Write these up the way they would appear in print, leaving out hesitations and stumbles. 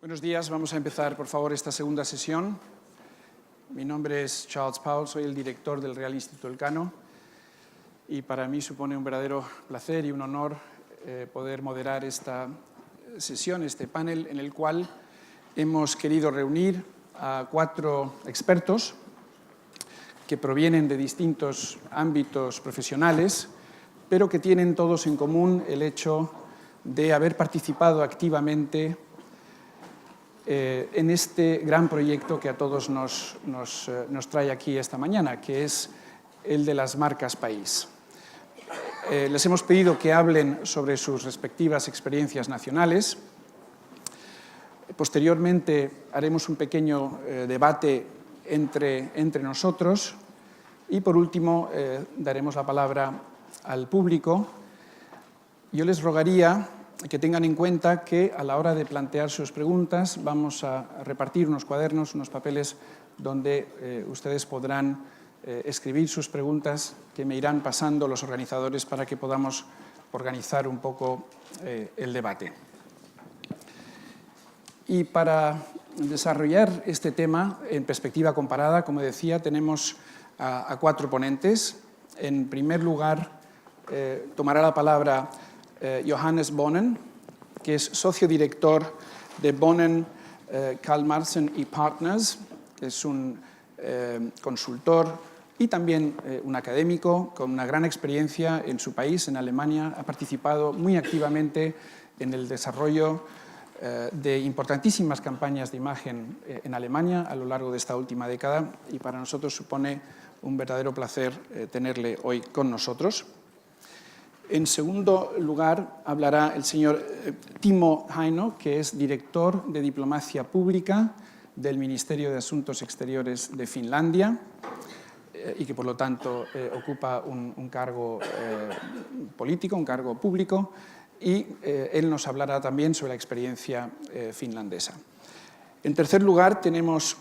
Buenos días, vamos a empezar por favor esta segunda sesión. Mi nombre es Charles Powell, soy el director del Real Instituto Elcano y para mí supone un verdadero placer y un honor poder moderar esta sesión, este panel en el cual hemos querido reunir a 4 expertos que provienen de distintos ámbitos profesionales, pero que tienen todos en común el hecho de haber participado activamente en este gran proyecto que a todos nos trae aquí esta mañana, que es el de las marcas país. Les hemos pedido que hablen sobre sus respectivas experiencias nacionales. Posteriormente haremos un pequeño debate entre nosotros y por último daremos la palabra al público. Yo les rogaría que tengan en cuenta que a la hora de plantear sus preguntas vamos a repartir unos cuadernos, unos papeles donde ustedes podrán escribir sus preguntas que me irán pasando los organizadores para que podamos organizar un poco el debate. Y para desarrollar este tema en perspectiva comparada, como decía, tenemos a 4 ponentes. En primer lugar, tomará la palabra Johannes Bonen, que es socio director de Bonen, Kalmarsen y Partners, que es un consultor y también un académico con una gran experiencia en su país, en Alemania. Ha participado muy activamente en el desarrollo de importantísimas campañas de imagen en Alemania a lo largo de esta última década y para nosotros supone un verdadero placer tenerle hoy con nosotros. En segundo lugar, hablará el señor Timo Heino, que es director de Diplomacia Pública del Ministerio de Asuntos Exteriores de Finlandia y que, por lo tanto, ocupa un cargo político, un cargo público, y él nos hablará también sobre la experiencia finlandesa. En tercer lugar, tenemos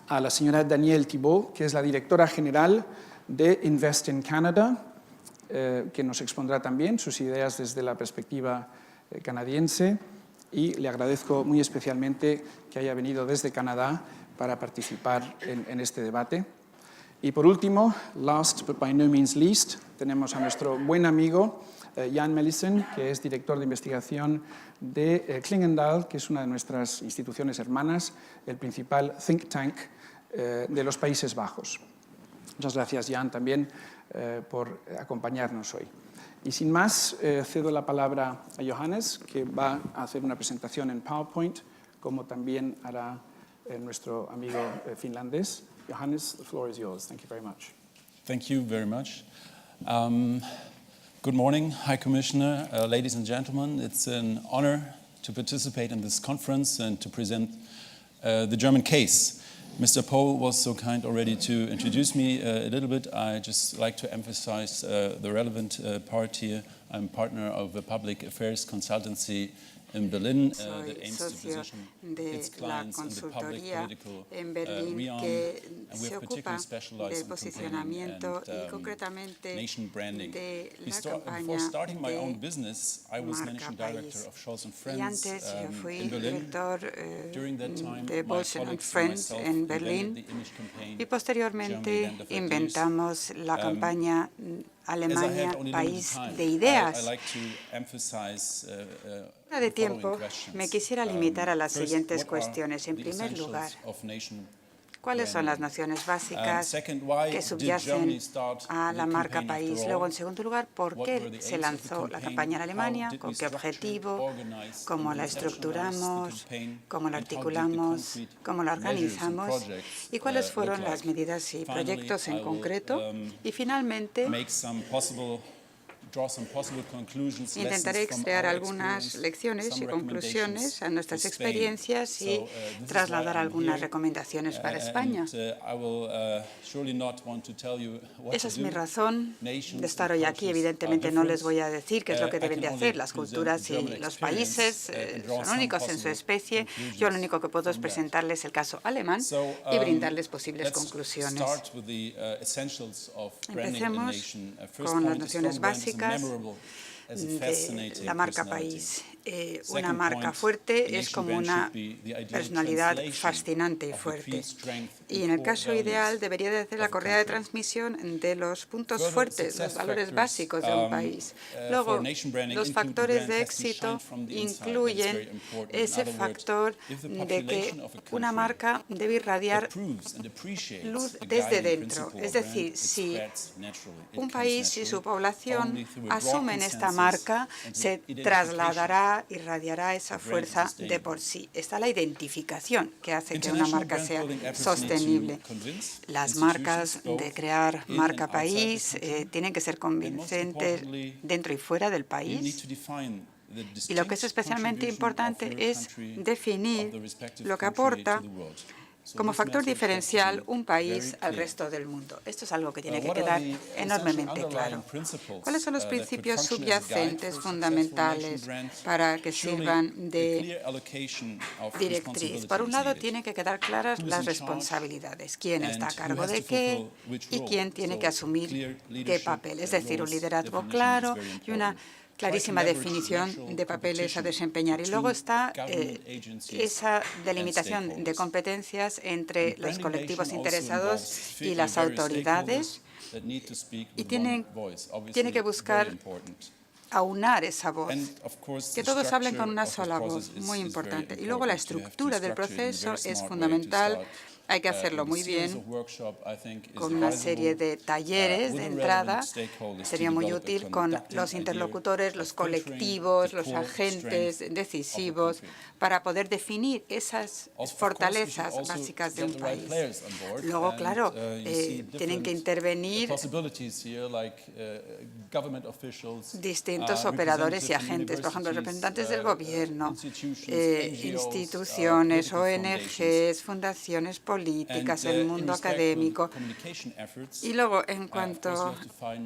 a la señora Danielle Thibault, que es la directora general de Invest in Canada, que nos expondrá también sus ideas desde la perspectiva canadiense y le agradezco muy especialmente que haya venido desde Canadá para participar en este debate. Y por último, last but by no means least, tenemos a nuestro buen amigo Jan Melissen, que es director de investigación de Klingendahl, que es una de nuestras instituciones hermanas, el principal think tank de los Países Bajos. Muchas gracias, Jan, también por acompañarnos hoy. Y sin más, cedo la palabra a Johannes, que va a hacer una presentación en PowerPoint, como también hará nuestro amigo finlandés. Johannes, the floor is yours. Thank you very much. Thank you very much. Good morning, High Commissioner, ladies and gentlemen. It's an honor to participate in this conference and to present the German case. Mr. Pohl was so kind already to introduce me a little bit. I just like to emphasize the relevant part here. I'm partner of a public affairs consultancy in Berlin that aims to position its clients in the public political realm, and we have particularly specialized in campaigning and nation branding. Before starting my own business, I was managing director of Scholz & Friends in Berlin. During that time, my colleagues and myself invented the image campaign. Y posteriormente inventamos la campaña Alemania, país de ideas. Fuera de tiempo, me quisiera limitar a las siguientes cuestiones. En primer lugar, ¿cuáles son las nociones básicas que subyacen a la marca país? Luego, en segundo lugar, ¿por qué se lanzó la campaña en Alemania? ¿Con qué objetivo? ¿Cómo la estructuramos? ¿Cómo la articulamos? ¿Cómo la organizamos? ¿Y cuáles fueron las medidas y proyectos en concreto? Y finalmente, intentaré extraer algunas lecciones y conclusiones a nuestras experiencias y trasladar algunas recomendaciones para España. Esa es mi razón de estar hoy aquí. Evidentemente no les voy a decir qué es lo que deben de hacer. Las culturas y los países son únicos en su especie. Yo lo único que puedo es presentarles el caso alemán y brindarles posibles conclusiones. Empecemos con las nociones básicas de la marca país. una marca fuerte es como una personalidad fascinante y fuerte. Y en el caso ideal debería de ser la correa de transmisión de los puntos fuertes, los valores básicos de un país. Luego, los factores de éxito incluyen ese factor de que una marca debe irradiar luz desde dentro. Es decir, si un país y su población asumen esta marca, se trasladará, irradiará esa fuerza de por sí. Está la identificación que hace que una marca sea sostenible. Las marcas de crear marca país tienen que ser convincentes dentro y fuera del país. Y lo que es especialmente importante es definir lo que aporta como factor diferencial un país al resto del mundo. Esto es algo que tiene que quedar enormemente claro. ¿Cuáles son los principios subyacentes fundamentales para que sirvan de directriz? Por un lado, tienen que quedar claras las responsabilidades. ¿Quién está a cargo de qué y quién tiene que asumir qué papel? Es decir, un liderazgo claro y una clarísima definición de papeles a desempeñar. Y luego está esa delimitación de competencias entre los colectivos interesados y las autoridades. Y tiene que buscar aunar esa voz, que todos hablen con una sola voz, muy importante. Y luego la estructura del proceso es fundamental. Hay que hacerlo muy bien, con una serie de talleres de entrada. Sería muy útil con los interlocutores, los colectivos, los agentes decisivos, para poder definir esas fortalezas básicas de un país. Luego, claro, tienen que intervenir distintos operadores y agentes, por ejemplo, representantes del gobierno, instituciones, ONGs, fundaciones políticas, el mundo académico. Y luego, en cuanto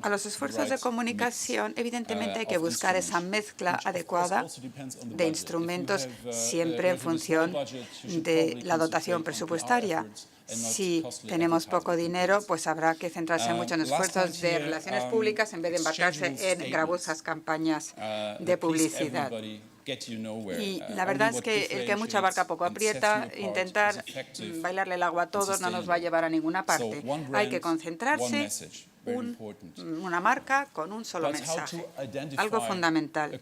a los esfuerzos de comunicación, evidentemente hay que buscar esa mezcla adecuada de instrumentos, siempre en función de la dotación presupuestaria. Si tenemos poco dinero, pues habrá que centrarse mucho en esfuerzos de relaciones públicas en vez de embarcarse en gravosas campañas de publicidad. Y la verdad es que el que mucha barca poco aprieta, intentar bailarle el agua a todos no nos va a llevar a ninguna parte. Hay que concentrarse una marca con un solo mensaje, algo fundamental.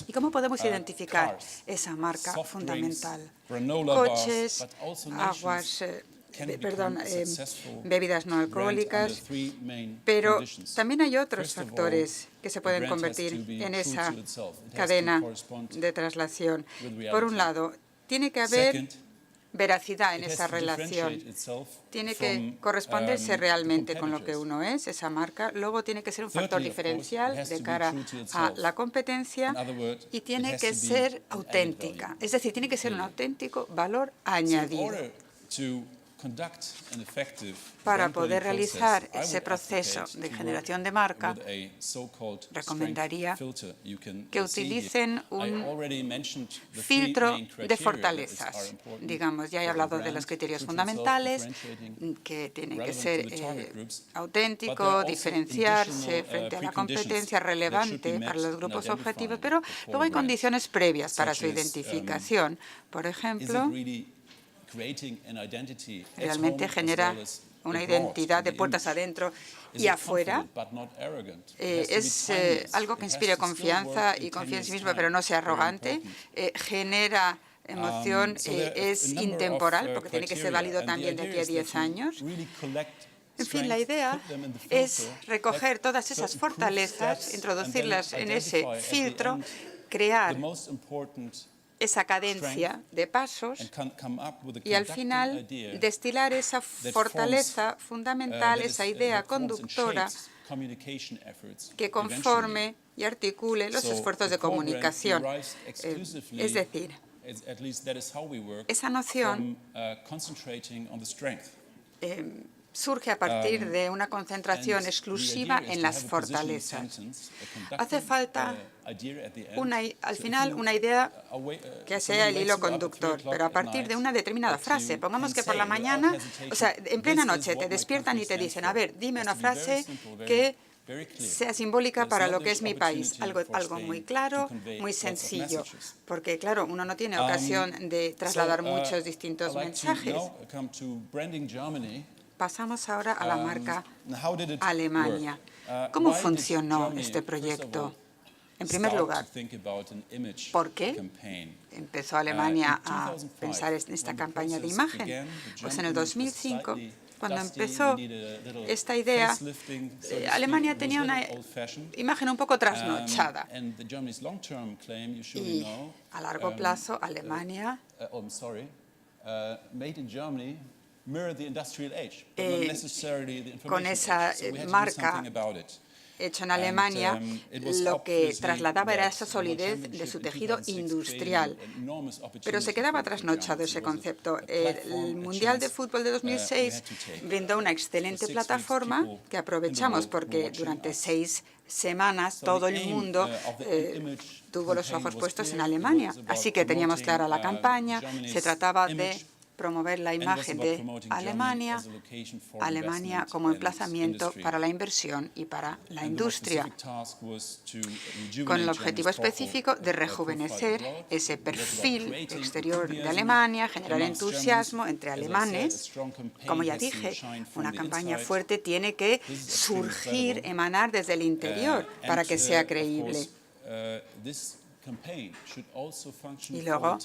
¿Y cómo podemos identificar esa marca fundamental? Coches, aguas, bebidas no alcohólicas, pero también hay otros factores que se pueden convertir en esa cadena de traslación. Por un lado, tiene que haber veracidad en esa relación. Tiene que corresponderse realmente con lo que uno es, esa marca. Luego tiene que ser un factor diferencial de cara a la competencia y tiene que ser auténtica. Es decir, tiene que ser un auténtico valor añadido. Para poder realizar ese proceso de generación de marca, recomendaría que utilicen un filtro de fortalezas. Digamos, ya he hablado de los criterios fundamentales, que tienen que ser auténtico, diferenciarse frente a la competencia, relevante para los grupos objetivos, pero luego hay condiciones previas para su identificación. Por ejemplo, realmente genera una identidad de puertas adentro y afuera. Es algo que inspire confianza y confía en sí mismo, pero no sea arrogante. Genera emoción, es intemporal, porque tiene que ser válido también de aquí a 10 años. En fin, la idea es recoger todas esas fortalezas, introducirlas en ese filtro, crear esa cadencia de pasos y al final destilar esa fortaleza fundamental, esa idea conductora que conforme y articule los esfuerzos de comunicación. Es decir, esa noción surge a partir de una concentración exclusiva en las fortalezas. Hace falta, al final, una idea que sea el hilo conductor, pero a partir de una determinada frase. Pongamos que por la mañana, o sea, en plena noche te despiertan y te dicen, a ver, dime una frase que sea simbólica para lo que es mi país. Algo muy claro, muy sencillo. Porque, claro, uno no tiene ocasión de trasladar muchos distintos mensajes. Pasamos ahora a la marca Alemania. ¿Cómo funcionó este proyecto? En primer lugar, ¿por qué empezó Alemania a pensar en esta campaña de imagen? Pues en el 2005, cuando empezó esta idea, Alemania tenía una imagen un poco trasnochada. Y a largo plazo, Alemania con esa marca hecho en Alemania, lo que trasladaba era esa solidez de su tejido industrial. Pero se quedaba trasnochado ese concepto. El Mundial de Fútbol de 2006 brindó una excelente plataforma que aprovechamos porque durante 6 semanas todo el mundo tuvo los ojos puestos en Alemania. Así que teníamos clara la campaña, se trataba de promover la imagen de Alemania, Alemania como emplazamiento para la inversión y para la industria, con el objetivo específico de rejuvenecer ese perfil exterior de Alemania, generar entusiasmo entre alemanes. Como ya dije, una campaña fuerte tiene que surgir, emanar desde el interior para que sea creíble. Y luego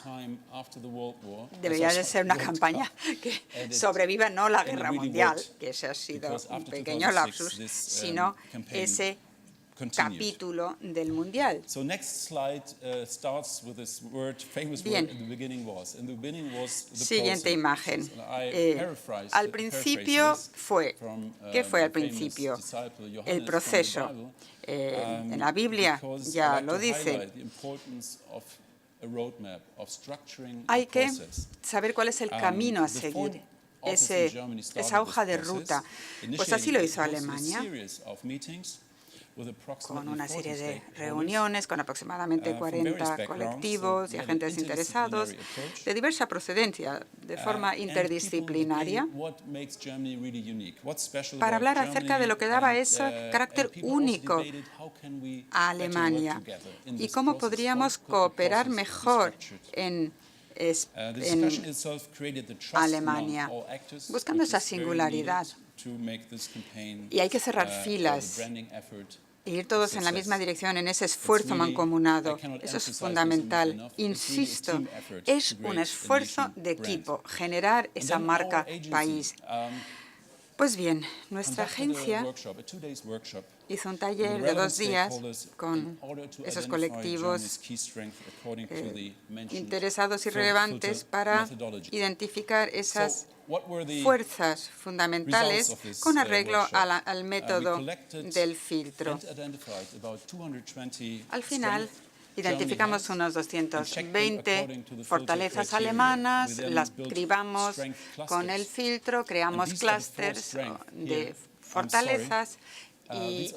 debería de ser una campaña que sobreviva no la guerra mundial, que ese ha sido un pequeño lapsus, sino ese capítulo del mundial. Bien, siguiente imagen. Al principio fue, ¿qué fue al principio? El proceso. En la Biblia ya lo dice. Hay que saber cuál es el camino a seguir, esa hoja de ruta. Pues así lo hizo Alemania, con una serie de reuniones con aproximadamente 40 colectivos y agentes interesados de diversa procedencia, de forma interdisciplinaria, para hablar acerca de lo que daba ese carácter único a Alemania y cómo podríamos cooperar mejor en Alemania, buscando esa singularidad. Y hay que cerrar filas e ir todos en la misma dirección en ese esfuerzo mancomunado. Eso es fundamental. Insisto, es un esfuerzo de equipo, generar esa marca país. Pues bien, nuestra agencia hizo un taller de 2 días con esos colectivos interesados y relevantes para identificar esas fuerzas fundamentales con arreglo al método del filtro. Al final, identificamos unos 220 fortalezas alemanas, las cribamos con el filtro, creamos clústeres de fortalezas y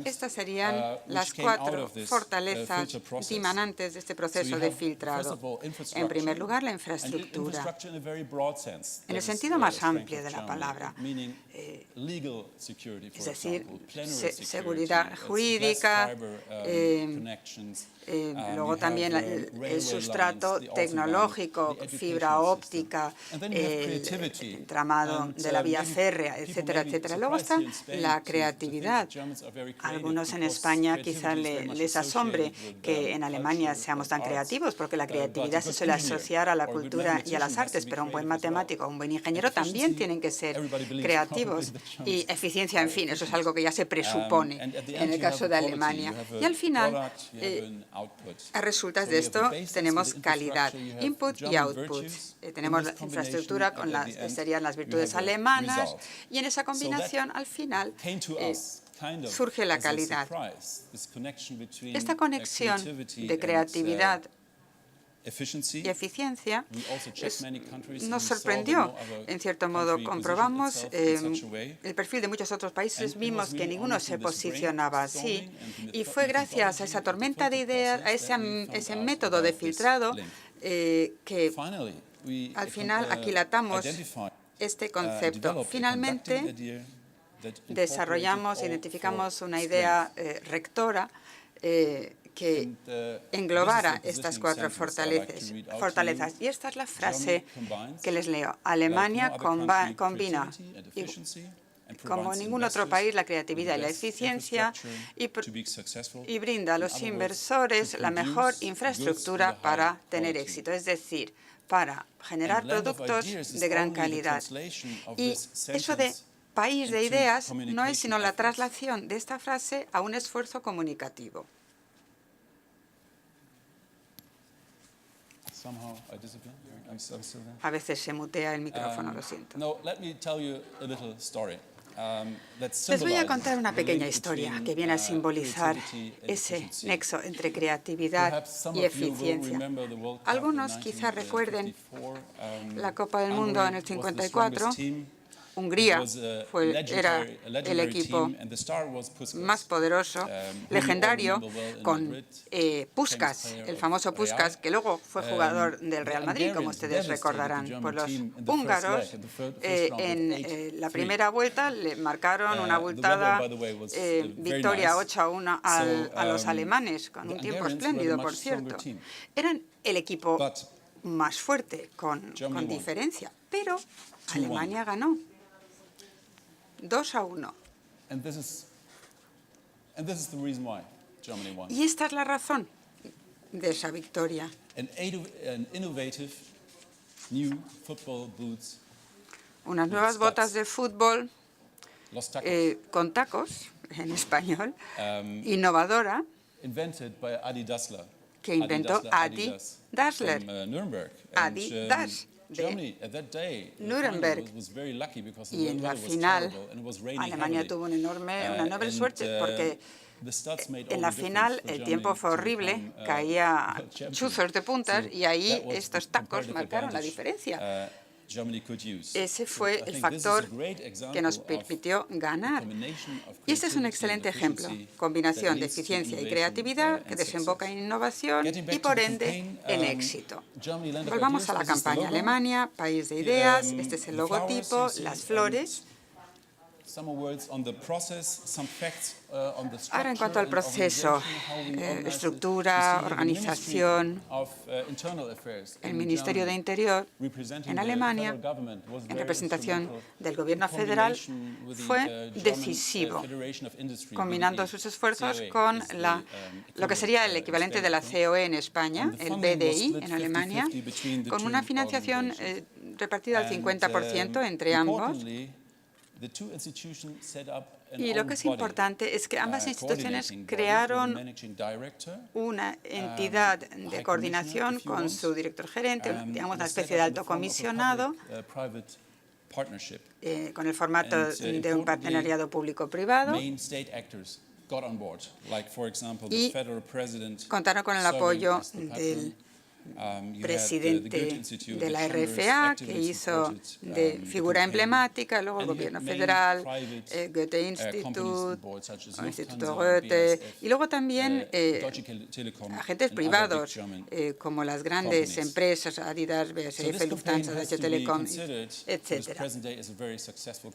estas serían las 4 fortalezas dimanantes de este proceso de filtrado. En primer lugar, la infraestructura, en el sentido más amplio de la palabra, es decir, seguridad jurídica, luego también el sustrato tecnológico, fibra óptica, el entramado de la vía férrea, etcétera, etcétera. Luego está la creatividad. Algunos en España quizá les asombre que en Alemania seamos tan creativos, porque la creatividad se suele asociar a la cultura y a las artes, pero un buen matemático o un buen ingeniero también tienen que ser creativos. Y eficiencia, en fin, eso es algo que ya se presupone en el caso de Alemania. Y al final, a resultas de esto tenemos calidad, input y output. Tenemos la infraestructura con serían las virtudes alemanas y en esa combinación al final surge la calidad. Esta conexión de creatividad y eficiencia nos sorprendió. En cierto modo, comprobamos el perfil de muchos otros países, vimos que ninguno se posicionaba así y fue gracias a esa tormenta de ideas, a ese método de filtrado que al final aquilatamos este concepto. Finalmente, desarrollamos, identificamos una idea rectora que englobara estas 4 fortalezas. Y esta es la frase que les leo. Alemania combina como ningún otro país la creatividad y la eficiencia y brinda a los inversores la mejor infraestructura para tener éxito, es decir, para generar productos de gran calidad. Y eso de país de ideas no es sino la traslación de esta frase a un esfuerzo comunicativo. A veces se mutea el micrófono, lo siento. Les voy a contar una pequeña historia que viene a simbolizar ese nexo entre creatividad y eficiencia. Algunos quizás recuerden la Copa del Mundo en el 54. Hungría era el equipo más poderoso, legendario, con Puskás, el famoso Puskás, que luego fue jugador del Real Madrid, como ustedes recordarán. Pues los húngaros en la primera vuelta le marcaron una abultada victoria 8-1 a los alemanes, con un tiempo espléndido, por cierto. Eran el equipo más fuerte, con diferencia, pero Alemania ganó. 2-1. Y esta es la razón de esa victoria. Unas nuevas botas de fútbol con tacos, en español, innovadora, que inventó Adi Dassler. Adidas. De Nuremberg. Y en la final, Alemania tuvo una enorme suerte porque en la final el tiempo fue horrible, caía chuzos de puntas y ahí estos tacos marcaron la diferencia. Ese fue el factor que nos permitió ganar. Y este es un excelente ejemplo. Combinación de eficiencia y creatividad que desemboca en innovación y, por ende, en éxito. Volvamos a la campaña. Alemania, país de ideas. Este es el logotipo, las flores. Ahora, en cuanto al proceso, estructura, organización, el Ministerio de Interior en Alemania, en representación del gobierno federal, fue decisivo, combinando sus esfuerzos con lo que sería el equivalente de la COE en España, el BDI en Alemania, con una financiación repartida al 50% entre ambos. Y lo que es importante es que ambas instituciones crearon una entidad de coordinación con su director gerente, digamos una especie de alto comisionado, con el formato de un partenariado público-privado. Y contaron con el apoyo del presidente de la RFA, que hizo de figura emblemática, luego el gobierno federal, Goethe Institut, el Instituto Goethe, y luego también agentes privados, como las grandes empresas, Adidas, BASF, Lufthansa, Deutsche Telekom, etc.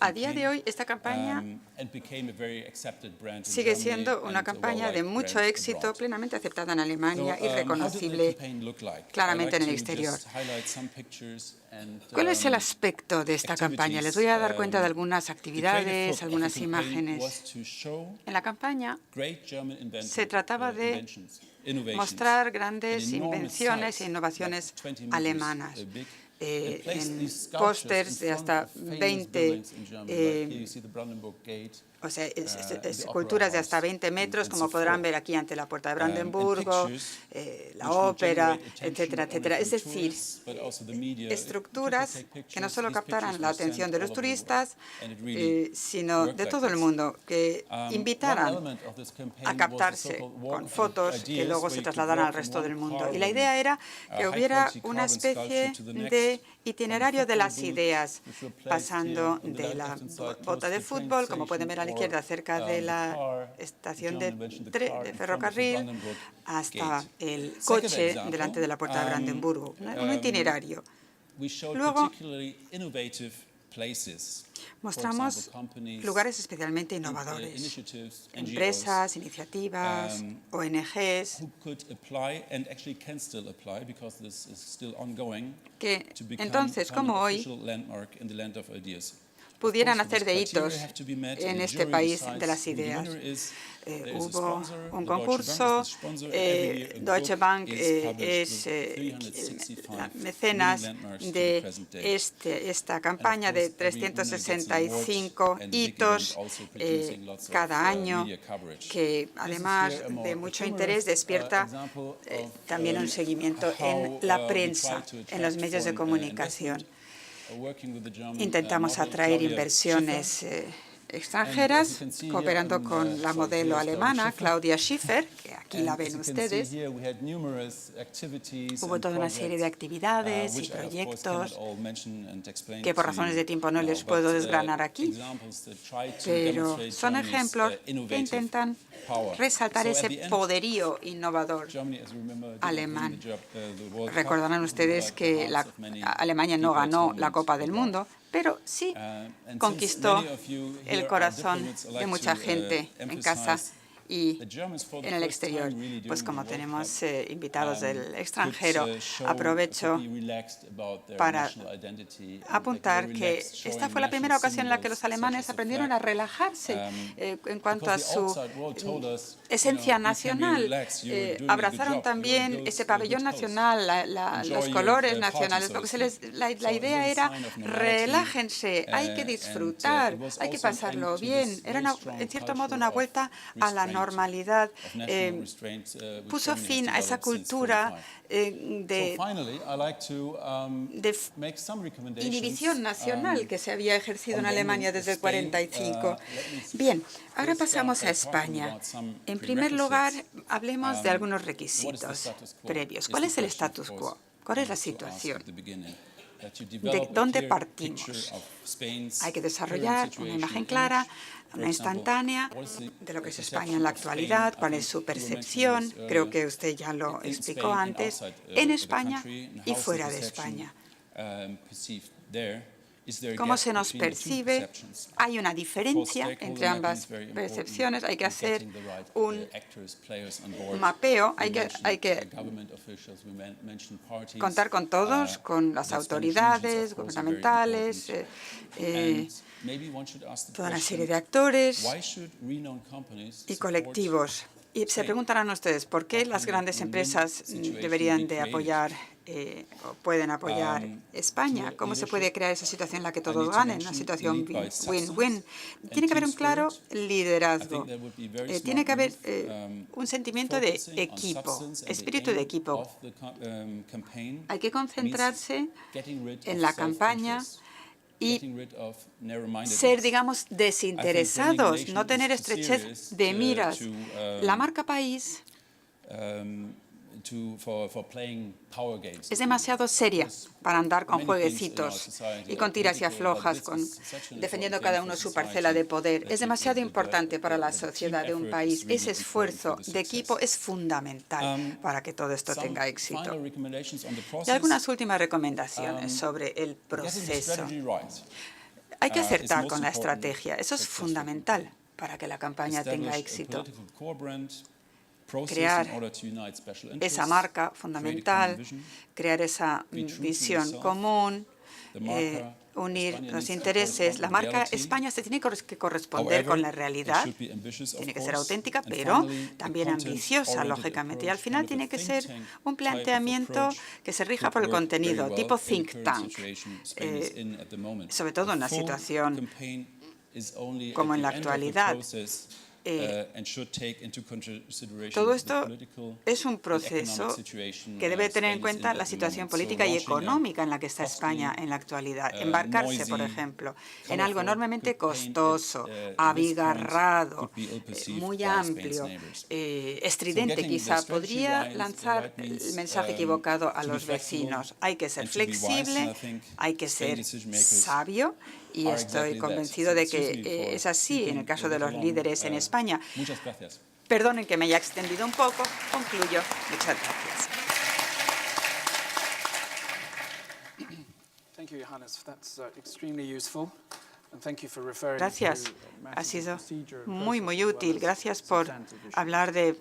A día de hoy, esta campaña sigue siendo una campaña de mucho éxito, plenamente aceptada en Alemania y reconocible claramente en el exterior. ¿Cuál es el aspecto de esta campaña? Les voy a dar cuenta de algunas actividades, algunas imágenes. En la campaña se trataba de mostrar grandes invenciones e innovaciones alemanas. En pósters de hasta 20 esculturas de hasta 20 metros, como podrán ver aquí ante la puerta de Brandenburgo, la ópera, etcétera, etcétera. Es decir, estructuras que no solo captaran la atención de los turistas, sino de todo el mundo, que invitaran a captarse con fotos que luego se trasladaran al resto del mundo. Y la idea era que hubiera una especie de itinerario de las ideas, pasando de la bota de fútbol, como pueden ver a la izquierda, cerca de la estación de ferrocarril, hasta el coche delante de la puerta de Brandenburgo. Un itinerario. Luego, Mostramos lugares especialmente innovadores, empresas, iniciativas, ONGs, que entonces, como hoy, pudieran hacer de hitos en este país de las ideas. Hubo un concurso, Deutsche Bank es la mecenas de esta campaña de 365 hitos cada año, que además de mucho interés despierta también un seguimiento en la prensa, en los medios de comunicación. Intentamos atraer inversiones extranjeras, cooperando con la modelo alemana, Claudia Schiffer, que aquí la ven ustedes. Hubo toda una serie de actividades y proyectos que por razones de tiempo no les puedo desgranar aquí, pero son ejemplos que intentan resaltar ese poderío innovador alemán. Recordarán ustedes que Alemania no ganó la Copa del Mundo, pero sí conquistó el corazón de mucha gente en casa y en el exterior. Pues como tenemos invitados del extranjero, aprovecho para apuntar que esta fue la primera ocasión en la que los alemanes aprendieron a relajarse en cuanto a su esencia nacional. Abrazaron también ese pabellón nacional, los colores nacionales, porque la idea era relájense, hay que disfrutar, hay que pasarlo bien. Era en cierto modo una vuelta a la normalidad, puso fin a esa cultura de inhibición nacional que se había ejercido en Alemania desde el 45. Bien, ahora pasamos a España. En primer lugar, hablemos de algunos requisitos previos. ¿Cuál es el status quo? ¿Cuál es la situación? ¿De dónde partimos? Hay que desarrollar una imagen clara, una instantánea de lo que es España en la actualidad, cuál es su percepción. Creo que usted ya lo explicó antes, en España y fuera de España. ¿Cómo se nos percibe? Hay una diferencia entre ambas percepciones. Hay que hacer un mapeo, hay que contar con todos, con las autoridades gubernamentales, toda una serie de actores y colectivos. Y se preguntarán ustedes por qué las grandes empresas deberían de apoyar o pueden apoyar España. ¿Cómo se puede crear esa situación en la que todos ganen, una situación win-win? Tiene que haber un claro liderazgo. Tiene que haber un sentimiento de equipo, espíritu de equipo. Hay que concentrarse en la campaña y ser, digamos, desinteresados, no tener estrechez de miras. La marca país es demasiado seria para andar con jueguecitos y con tiras y aflojas, defendiendo cada uno su parcela de poder. Es demasiado importante para la sociedad de un país. Ese esfuerzo de equipo es fundamental para que todo esto tenga éxito. Y algunas últimas recomendaciones sobre el proceso. Hay que acertar con la estrategia. Eso es fundamental para que la campaña tenga éxito. Crear esa marca fundamental, crear esa visión común, unir los intereses. La marca España se tiene que corresponder con la realidad, tiene que ser auténtica, pero también ambiciosa, lógicamente. Y al final tiene que ser un planteamiento que se rija por el contenido, tipo think tank, sobre todo en una situación como en la actualidad. Todo esto es un proceso que debe tener en cuenta la situación política y económica en la que está España en la actualidad. Embarcarse, por ejemplo, en algo enormemente costoso, abigarrado, muy amplio, estridente quizá, podría lanzar el mensaje equivocado a los vecinos. Hay que ser flexible, hay que ser sabio. Y estoy convencido de que es así en el caso de los líderes en España. Muchas gracias. Perdonen que me haya extendido un poco. Concluyo. Muchas gracias. Gracias. Ha sido muy, muy útil. Gracias por hablar de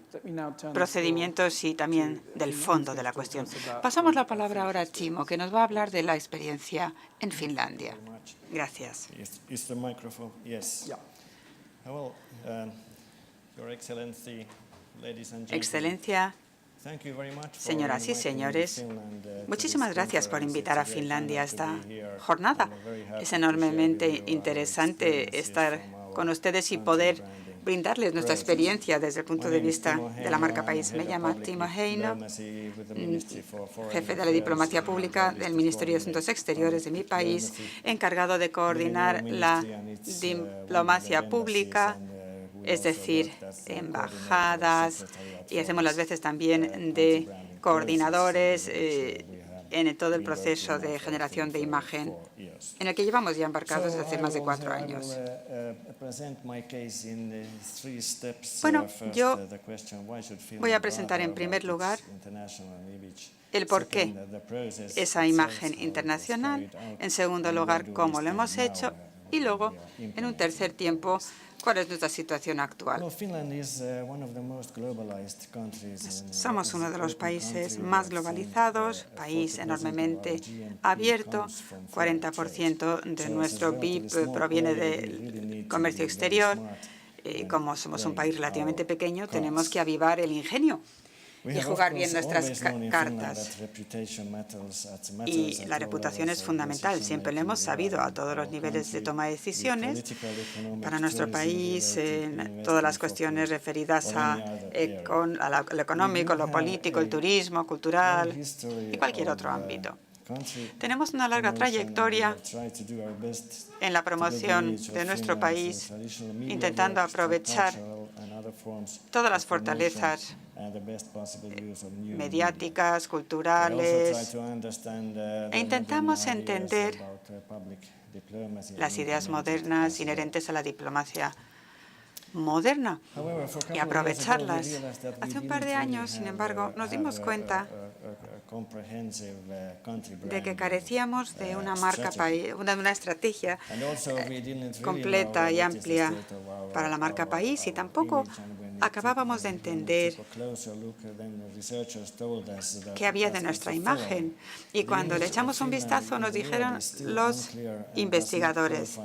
procedimientos y también del fondo de la cuestión. Pasamos la palabra ahora a Timo, que nos va a hablar de la experiencia en Finlandia. Gracias. Excelencia, señoras y señores, muchísimas gracias por invitar a Finlandia a esta jornada. Es enormemente interesante estar con ustedes y poder brindarles nuestra experiencia desde el punto de vista de la marca país. Me llamo Timo Heino, jefe de la diplomacia pública del Ministerio de Asuntos Exteriores de mi país, encargado de coordinar la diplomacia pública, es decir, embajadas, y hacemos las veces también de coordinadores en todo el proceso de generación de imagen, en el que llevamos ya embarcados desde hace más de 4 años. Bueno, yo voy a presentar en primer lugar el por qué esa imagen internacional, en segundo lugar, cómo lo hemos hecho, y luego, en un tercer tiempo, ¿cuál es nuestra situación actual? Somos uno de los países más globalizados, país enormemente abierto. 40% de nuestro PIB proviene del comercio exterior. Y como somos un país relativamente pequeño, tenemos que avivar el ingenio y jugar bien nuestras cartas. Y la reputación es fundamental. Siempre lo hemos sabido a todos los niveles de toma de decisiones. Para nuestro país, todas las cuestiones referidas a lo económico, lo político, el turismo, cultural y cualquier otro ámbito. Tenemos una larga trayectoria en la promoción de nuestro país, intentando aprovechar todas las fortalezas mediáticas, culturales, e intentamos entender las ideas modernas inherentes a la diplomacia moderna y aprovecharlas. Hace un par de años, sin embargo, nos dimos cuenta de que carecíamos de una marca país, una estrategia completa y amplia para la marca país, y tampoco acabábamos de entender qué había de nuestra imagen. Y cuando le echamos un vistazo, nos dijeron los investigadores: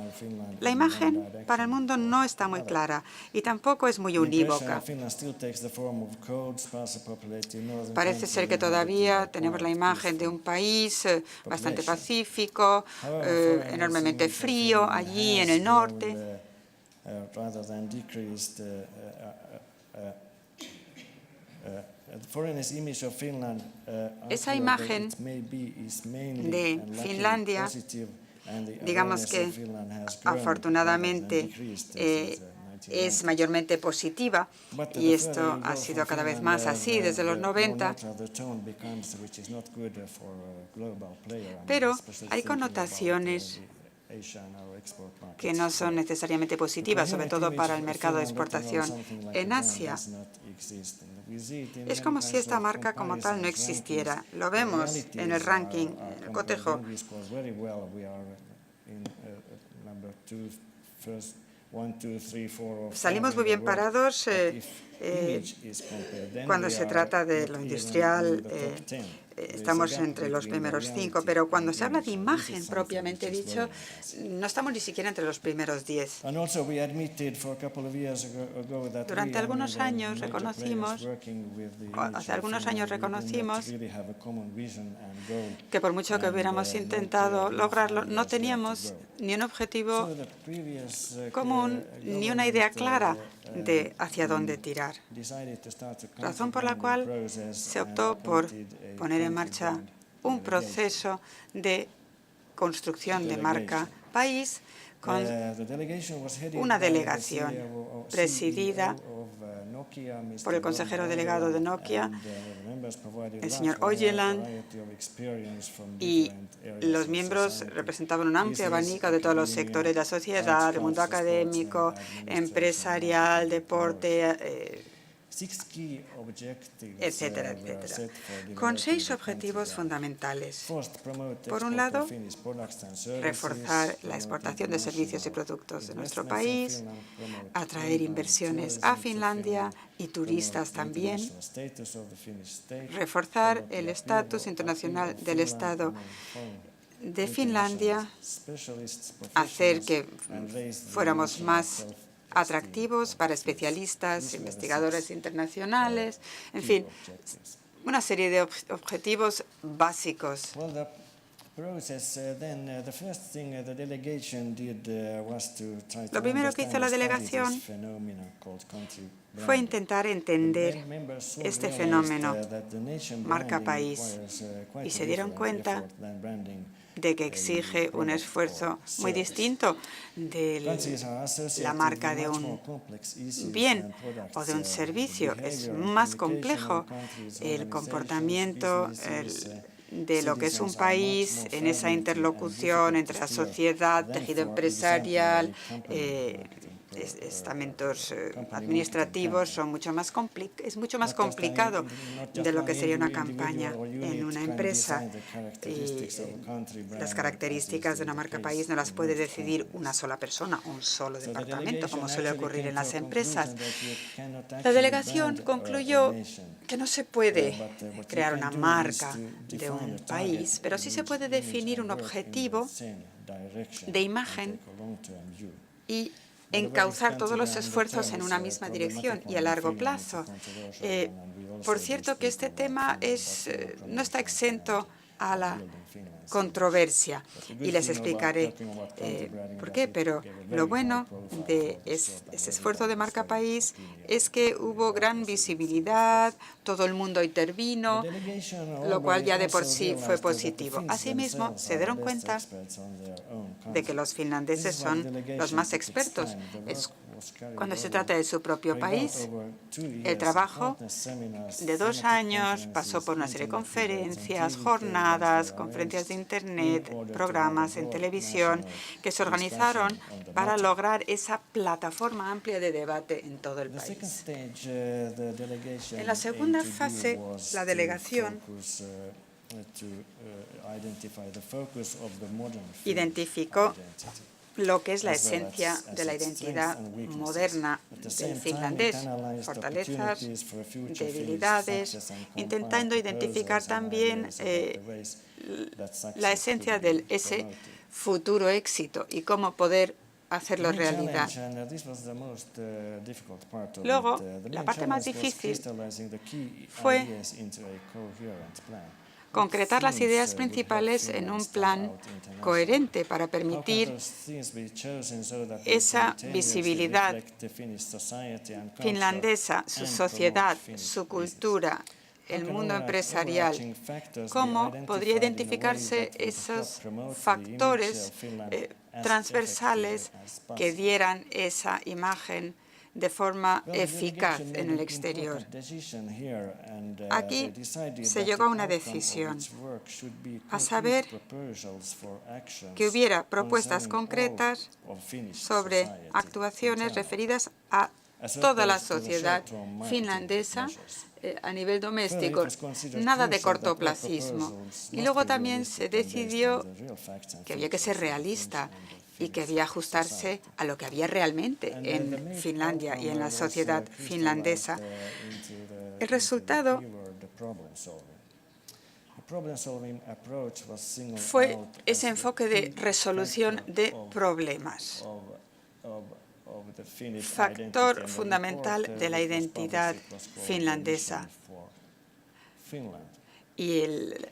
la imagen para el mundo no está muy clara y tampoco es muy unívoca. Parece ser que todavía tenemos la imagen de un país bastante pacífico, enormemente frío, allí en el norte. Esa imagen de Finlandia, digamos que afortunadamente es mayormente positiva, y esto ha sido cada vez más así desde los 90, pero hay connotaciones que no son necesariamente positivas, sobre todo para el mercado de exportación en Asia. Es como si esta marca como tal no existiera. Lo vemos en el ranking, en el cotejo. Salimos muy bien parados cuando se trata de lo industrial. Estamos entre los primeros 5, pero cuando se habla de imagen propiamente dicho, no estamos ni siquiera entre los primeros 10. Durante algunos años reconocimos, hace algunos años reconocimos que por mucho que hubiéramos intentado lograrlo, no teníamos ni un objetivo común ni una idea clara de hacia dónde tirar. Razón por la cual se optó por poner en marcha un proceso de construcción de marca país con una delegación presidida por el consejero delegado de Nokia, el señor Ojeland, y los miembros representaban un amplio abanico de todos los sectores de la sociedad, del mundo académico, empresarial, deporte, etcétera, etcétera, con 6 objetivos fundamentales. Por un lado, reforzar la exportación de servicios y productos de nuestro país, atraer inversiones a Finlandia y turistas también, reforzar el estatus internacional del Estado de Finlandia, hacer que fuéramos más atractivos para especialistas, investigadores internacionales, en fin, una serie de objetivos básicos. Lo primero que hizo la delegación fue intentar entender este fenómeno marca país y se dieron cuenta de que exige un esfuerzo muy distinto de la marca de un bien o de un servicio. Es más complejo el comportamiento de lo que es un país en esa interlocución entre la sociedad, tejido empresarial, estamentos administrativos. Es mucho más complicado de lo que sería una campaña en una empresa. Y las características de una marca país no las puede decidir una sola persona, un solo departamento, como suele ocurrir en las empresas. La delegación concluyó que no se puede crear una marca de un país, pero sí se puede definir un objetivo de imagen y encauzar todos los esfuerzos en una misma dirección y a largo plazo. Por cierto, que este tema no está exento a la controversia y les explicaré por qué, pero lo bueno de ese esfuerzo de marca país es que hubo gran visibilidad, todo el mundo intervino, lo cual ya de por sí fue positivo. Asimismo, se dieron cuenta de que los finlandeses son los más expertos cuando se trata de su propio país. El trabajo de 2 años pasó por una serie de conferencias, jornadas, conferencias de Internet, programas en televisión que se organizaron para lograr esa plataforma amplia de debate en todo el país. En la segunda fase, la delegación identificó lo que es la esencia de la identidad moderna del finlandés, fortalezas, debilidades, intentando identificar también la esencia de ese futuro éxito y cómo poder hacerlo realidad. Luego, la parte más difícil fue concretar las ideas principales en un plan coherente para permitir esa visibilidad finlandesa, su sociedad, su cultura, el mundo empresarial. ¿Cómo podría identificarse esos factores transversales que dieran esa imagen de forma eficaz en el exterior? Aquí se llegó a una decisión, a saber que hubiera propuestas concretas sobre actuaciones referidas a toda la sociedad finlandesa a nivel doméstico, nada de cortoplacismo. Y luego también se decidió que había que ser realista y que había que ajustarse a lo que había realmente en Finlandia y en la sociedad finlandesa. El resultado fue ese enfoque de resolución de problemas, factor fundamental de la identidad finlandesa. Y el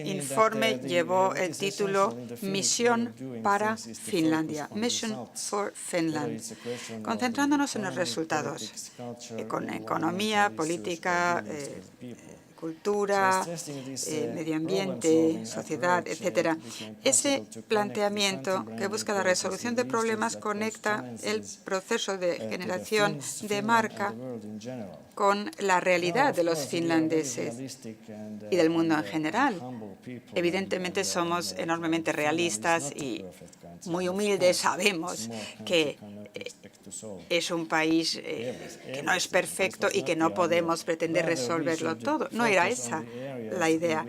informe llevó el título Misión para Finlandia, Mission for Finland, concentrándonos en los resultados, con economía, política, cultura, medio ambiente, sociedad, etc. Ese planteamiento que busca la resolución de problemas conecta el proceso de generación de marca con la realidad de los finlandeses y del mundo en general. Evidentemente somos enormemente realistas y muy humildes. Sabemos que es un país que no es perfecto y que no podemos pretender resolverlo todo. No era esa la idea.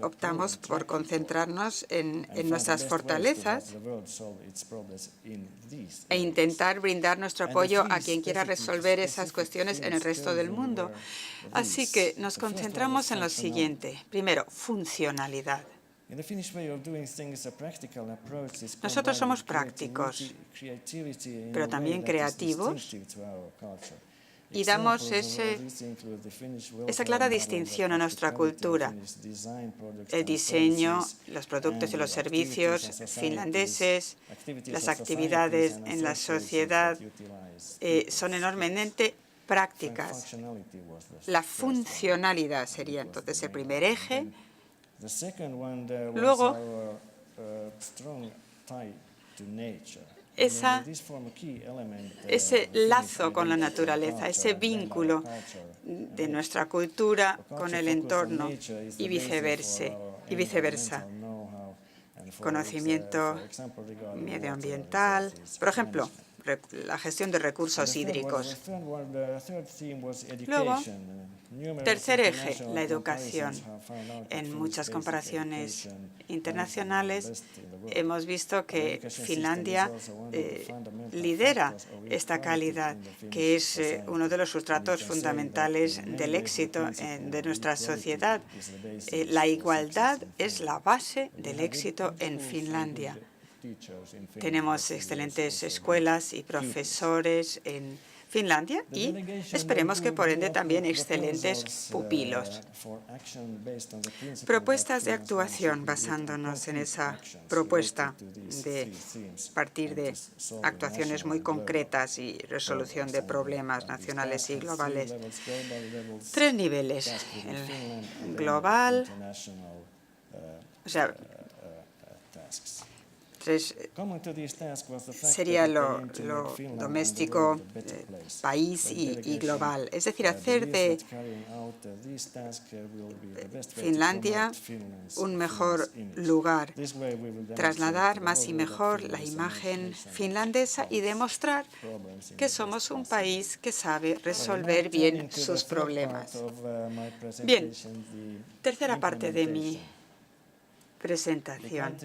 Optamos por concentrarnos en nuestras fortalezas e intentar brindar nuestro apoyo a quien quiera resolver esas cuestiones en el resto del mundo. Así que nos concentramos en lo siguiente. Primero, funcionalidad. Nosotros somos prácticos, pero también creativos, y damos esa clara distinción a nuestra cultura. El diseño, los productos y los servicios finlandeses, las actividades en la sociedad son enormemente prácticas. La funcionalidad sería entonces el primer eje. Luego, ese lazo con la naturaleza, ese vínculo de nuestra cultura con el entorno y viceversa. Conocimiento medioambiental, por ejemplo, la gestión de recursos hídricos. Luego, tercer eje, la educación. En muchas comparaciones internacionales hemos visto que Finlandia lidera esta calidad, que es uno de los sustratos fundamentales del éxito de nuestra sociedad. La igualdad es la base del éxito en Finlandia. Tenemos excelentes escuelas y profesores en Finlandia y esperemos que por ende también excelentes pupilos. Propuestas de actuación basándonos en esa propuesta de partir de actuaciones muy concretas y resolución de problemas nacionales y globales. 3 niveles, el global, o sea, 3 sería lo doméstico, país y global. Es decir, hacer de Finlandia un mejor lugar, trasladar más y mejor la imagen finlandesa y demostrar que somos un país que sabe resolver bien sus problemas. Bien, tercera parte de mi presentación,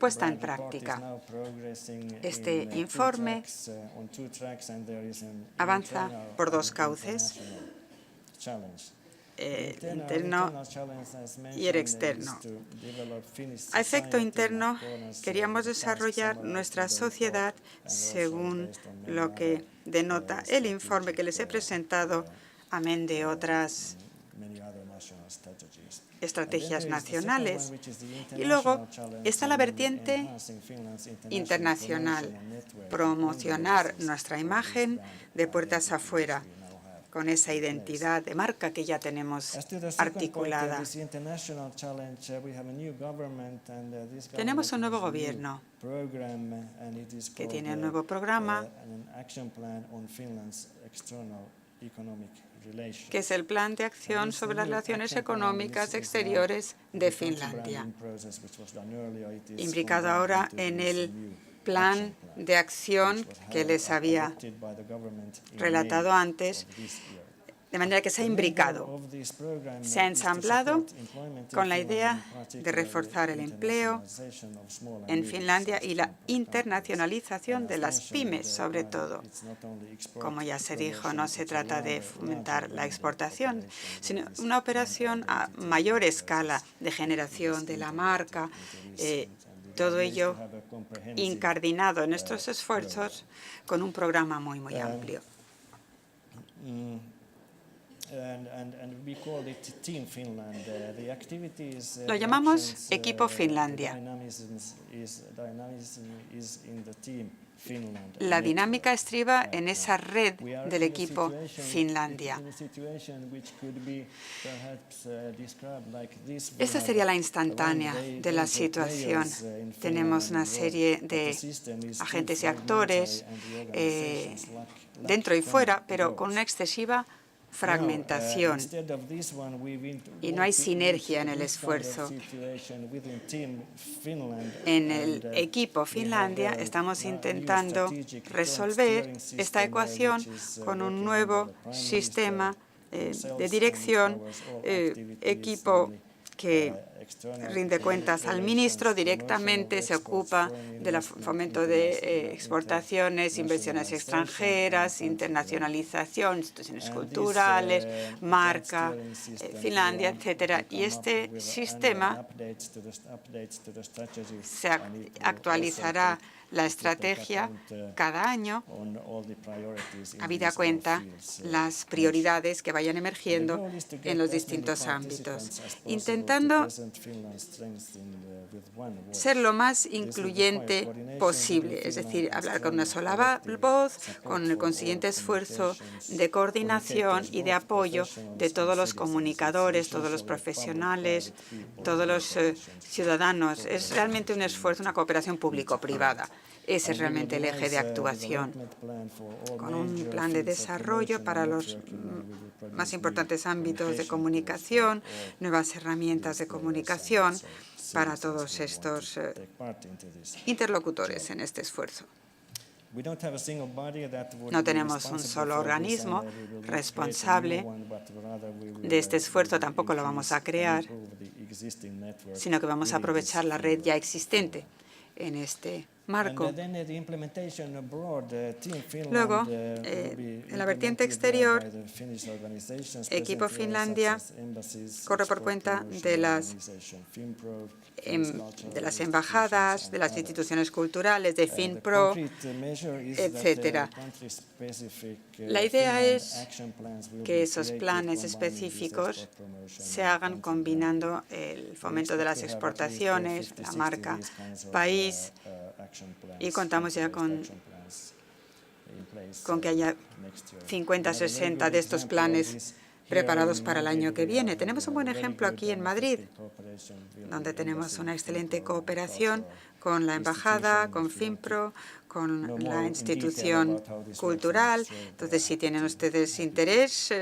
puesta en práctica. Este informe avanza por 2 cauces, el interno y el externo. A efecto interno, queríamos desarrollar nuestra sociedad según lo que denota el informe que les he presentado, amén de otras estrategias nacionales. Y luego está la vertiente internacional, promocionar nuestra imagen de puertas afuera, con esa identidad de marca que ya tenemos articulada. Tenemos un nuevo gobierno que tiene un nuevo programa, que es el Plan de Acción sobre las Relaciones Económicas Exteriores de Finlandia, imbricado ahora en el Plan de Acción que les había relatado antes, de manera que se ha imbricado, se ha ensamblado con la idea de reforzar el empleo en Finlandia y la internacionalización de las pymes, sobre todo. Como ya se dijo, no se trata de fomentar la exportación, sino una operación a mayor escala de generación de la marca, todo ello incardinado en estos esfuerzos con un programa muy amplio. Lo llamamos Equipo Finlandia. La dinámica estriba en esa red del Equipo Finlandia. Esta sería la instantánea de la situación. Tenemos una serie de agentes y actores dentro y fuera, pero con una excesiva fragmentación y no hay sinergia en el esfuerzo. En el equipo Finlandia estamos intentando resolver esta ecuación con un nuevo sistema de dirección, equipo que rinde cuentas al ministro, directamente se ocupa del fomento de exportaciones, inversiones extranjeras, internacionalización, instituciones culturales, marca, Finlandia, etcétera. Y este sistema se actualizará la estrategia cada año, habida cuenta las prioridades que vayan emergiendo en los distintos ámbitos, intentando ser lo más incluyente posible, es decir, hablar con una sola voz, con el consiguiente esfuerzo de coordinación y de apoyo de todos los comunicadores, todos los profesionales, todos los ciudadanos. Es realmente un esfuerzo, una cooperación público-privada. Ese es realmente el eje de actuación, con un plan de desarrollo para los más importantes ámbitos de comunicación, nuevas herramientas de comunicación para todos estos interlocutores en este esfuerzo. No tenemos un solo organismo responsable de este esfuerzo, tampoco lo vamos a crear, sino que vamos a aprovechar la red ya existente en este marco. Luego, en la vertiente exterior, Equipo Finlandia corre por cuenta de las embajadas, de las instituciones culturales, de FinPro, etcétera. La idea es que esos planes específicos se hagan combinando el fomento de las exportaciones, la marca país, y contamos ya con que haya 50, 60 de estos planes preparados para el año que viene. Tenemos un buen ejemplo aquí en Madrid, donde tenemos una excelente cooperación con la embajada, con FinPro, con la institución cultural. Entonces, si tienen ustedes interés,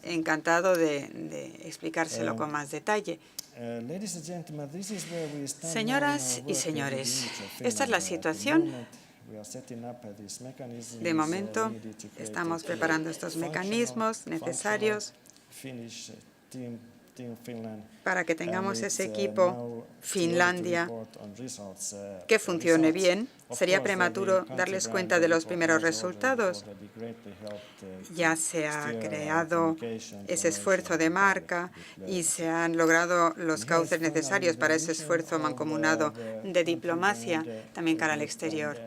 encantado de explicárselo con más detalle. Señoras y señores, esta es la situación. De momento, estamos preparando estos mecanismos necesarios para que tengamos ese equipo Finlandia que funcione bien. Sería prematuro darles cuenta de los primeros resultados. Ya se ha creado ese esfuerzo de marca y se han logrado los cauces necesarios para ese esfuerzo mancomunado de diplomacia, también cara al exterior.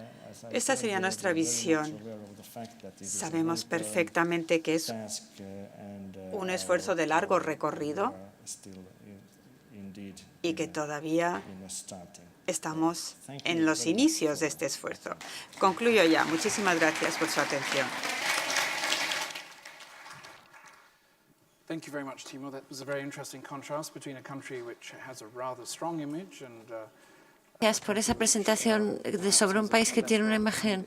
Esta sería nuestra visión. Sabemos perfectamente que es un esfuerzo de largo recorrido y que todavía estamos en los inicios de este esfuerzo. Concluyo ya. Muchísimas gracias por su atención. Thank you very much, Timo. That was a very interesting contrast between a country which has a rather strong image and Gracias por esa presentación sobre un país que tiene una imagen,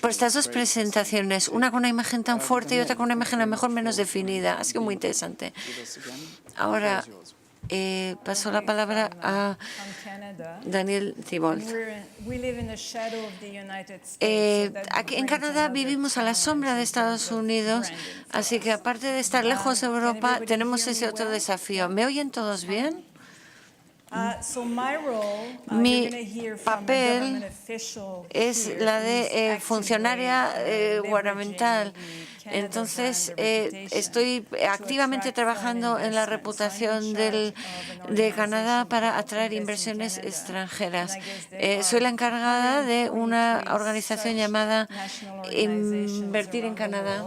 por estas dos presentaciones, una con una imagen tan fuerte y otra con una imagen a lo mejor menos definida. Ha sido muy interesante. Ahora paso la palabra a Daniel Thibault. Aquí en Canadá vivimos a la sombra de Estados Unidos, así que aparte de estar lejos de Europa, tenemos ese otro desafío. ¿Me oyen todos bien? Mi papel es la de funcionaria gubernamental. Entonces, estoy activamente trabajando en la reputación de Canadá para atraer inversiones extranjeras. Soy la encargada de una organización llamada Invertir en Canadá.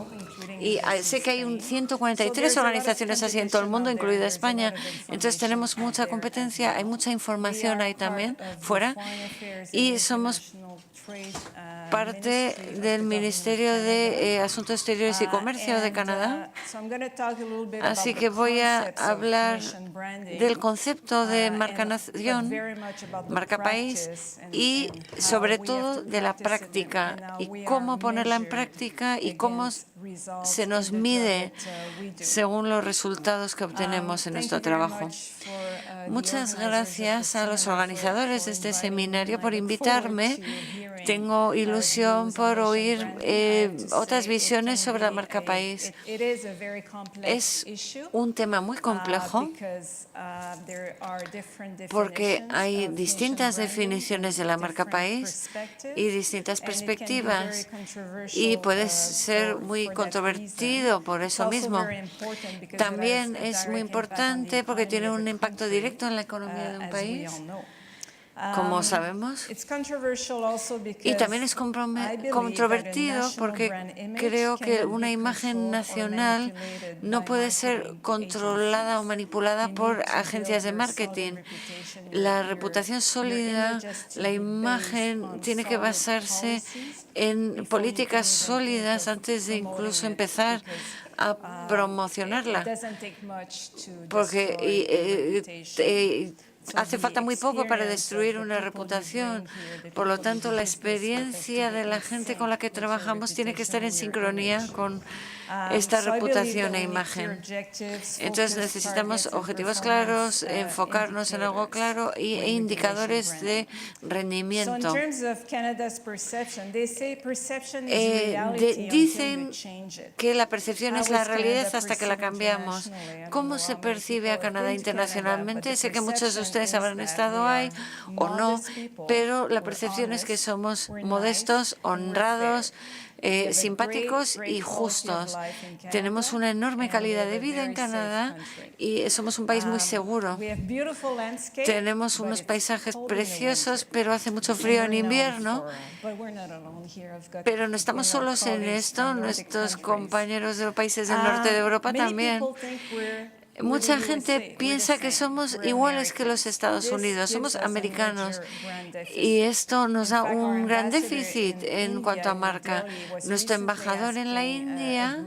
Y sé que hay 143 organizaciones así en todo el mundo, incluida España. Entonces tenemos mucha competencia, hay mucha información ahí también fuera. Y somos parte del Ministerio de Asuntos Exteriores y Comercio de Canadá. Así que voy a hablar del concepto de marca nación, marca país y sobre todo de la práctica y cómo ponerla en práctica y cómo se nos mide según los resultados que obtenemos en nuestro trabajo. Muchas gracias a los organizadores de este seminario por invitarme. Tengo ilusión por oír otras visiones sobre la marca país. Es un tema muy complejo porque hay distintas definiciones de la marca país y distintas perspectivas y puede ser muy controvertido por eso mismo. También es muy importante porque tiene un impacto directo en la economía de un país, como sabemos. Y también es controvertido porque creo que una imagen nacional no puede ser controlada o manipulada por agencias de marketing. La reputación sólida, la imagen tiene que basarse en políticas sólidas antes de incluso empezar a promocionarla, porque hace falta muy poco para destruir una reputación. Por lo tanto, la experiencia de la gente con la que trabajamos tiene que estar en sincronía con esta reputación e imagen. Entonces, necesitamos objetivos claros, enfocarnos en algo claro e indicadores de rendimiento. Dicen que la percepción es la realidad hasta que la cambiamos. ¿Cómo se percibe a Canadá internacionalmente? Sé que muchos de ustedes habrán estado ahí o no, pero la percepción es que somos modestos, honrados, simpáticos y justos. Tenemos una enorme calidad de vida en Canadá y somos un país muy seguro. Tenemos unos paisajes preciosos, pero hace mucho frío en invierno. Pero no estamos solos en esto, nuestros compañeros de los países del norte de Europa también. Mucha gente piensa que somos iguales que los Estados Unidos, somos americanos y esto nos da un gran déficit en cuanto a marca. Nuestro embajador en la India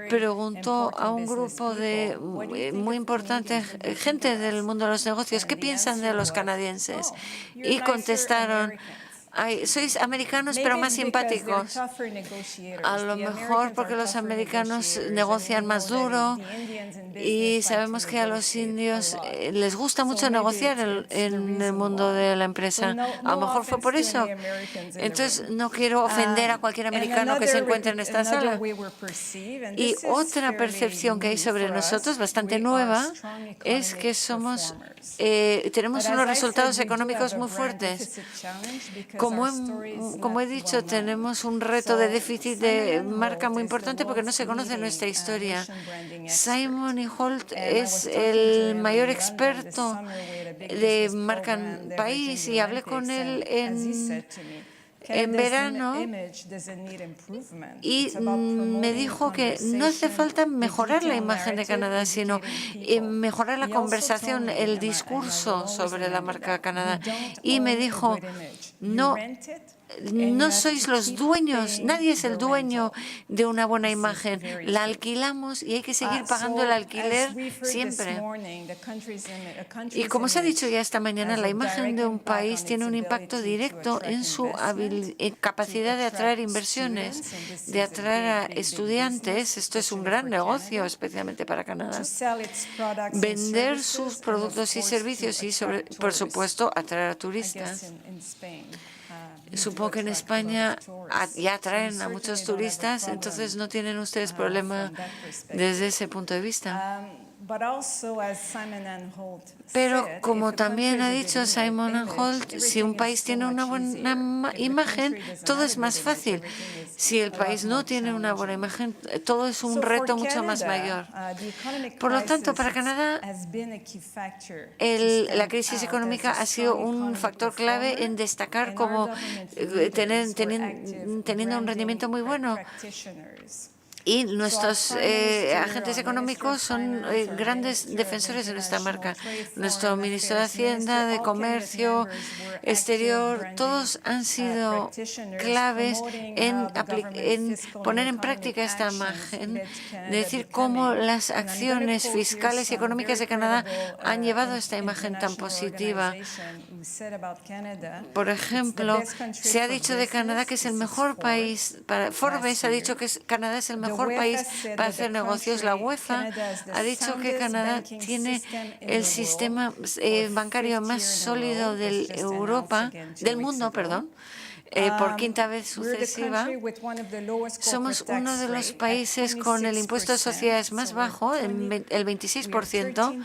preguntó a un grupo de muy importante gente del mundo de los negocios qué piensan de los canadienses y contestaron: sois americanos pero más simpáticos. A lo mejor porque los americanos negocian más duro y sabemos que a los indios les gusta mucho negociar en el mundo de la empresa. A lo mejor fue por eso. Entonces no quiero ofender a cualquier americano que se encuentre en esta sala. Y otra percepción que hay sobre nosotros, bastante nueva, es que tenemos unos resultados económicos muy fuertes. Como he dicho, tenemos un reto de déficit de marca muy importante porque no se conoce nuestra historia. Simon y Holt es el mayor experto de marca país y hablé con él en verano y me dijo que no hace falta mejorar la imagen de Canadá, sino mejorar la conversación, el discurso sobre la marca Canadá. Y me dijo, no sois los dueños, nadie es el dueño de una buena imagen. La alquilamos y hay que seguir pagando el alquiler siempre. Y como se ha dicho ya esta mañana, la imagen de un país tiene un impacto directo en su capacidad de atraer inversiones, de atraer a estudiantes. Esto es un gran negocio, especialmente para Canadá. Vender sus productos y servicios y, por supuesto, atraer a turistas. Supongo que en España ya atraen a muchos turistas, entonces no tienen ustedes problema desde ese punto de vista. Pero como también ha dicho Simon Holt, si un país tiene una buena imagen, todo es más fácil. Si el país no tiene una buena imagen, todo es un reto mucho más mayor. Por lo tanto, para Canadá, la crisis económica ha sido un factor clave en destacar como teniendo un rendimiento muy bueno. Y nuestros agentes económicos son grandes defensores de nuestra marca. Nuestro ministro de Hacienda, de Comercio Exterior, todos han sido claves en poner en práctica esta imagen, de decir cómo las acciones fiscales y económicas de Canadá han llevado esta imagen tan positiva. Por ejemplo, se ha dicho de Canadá que es el mejor país, Forbes ha dicho que Canadá es el mejor país para hacer negocios. La UEFA ha dicho que Canadá tiene el sistema bancario más sólido de del mundo, por quinta vez sucesiva. Somos uno de los países con el impuesto de sociedades más bajo, el 26%,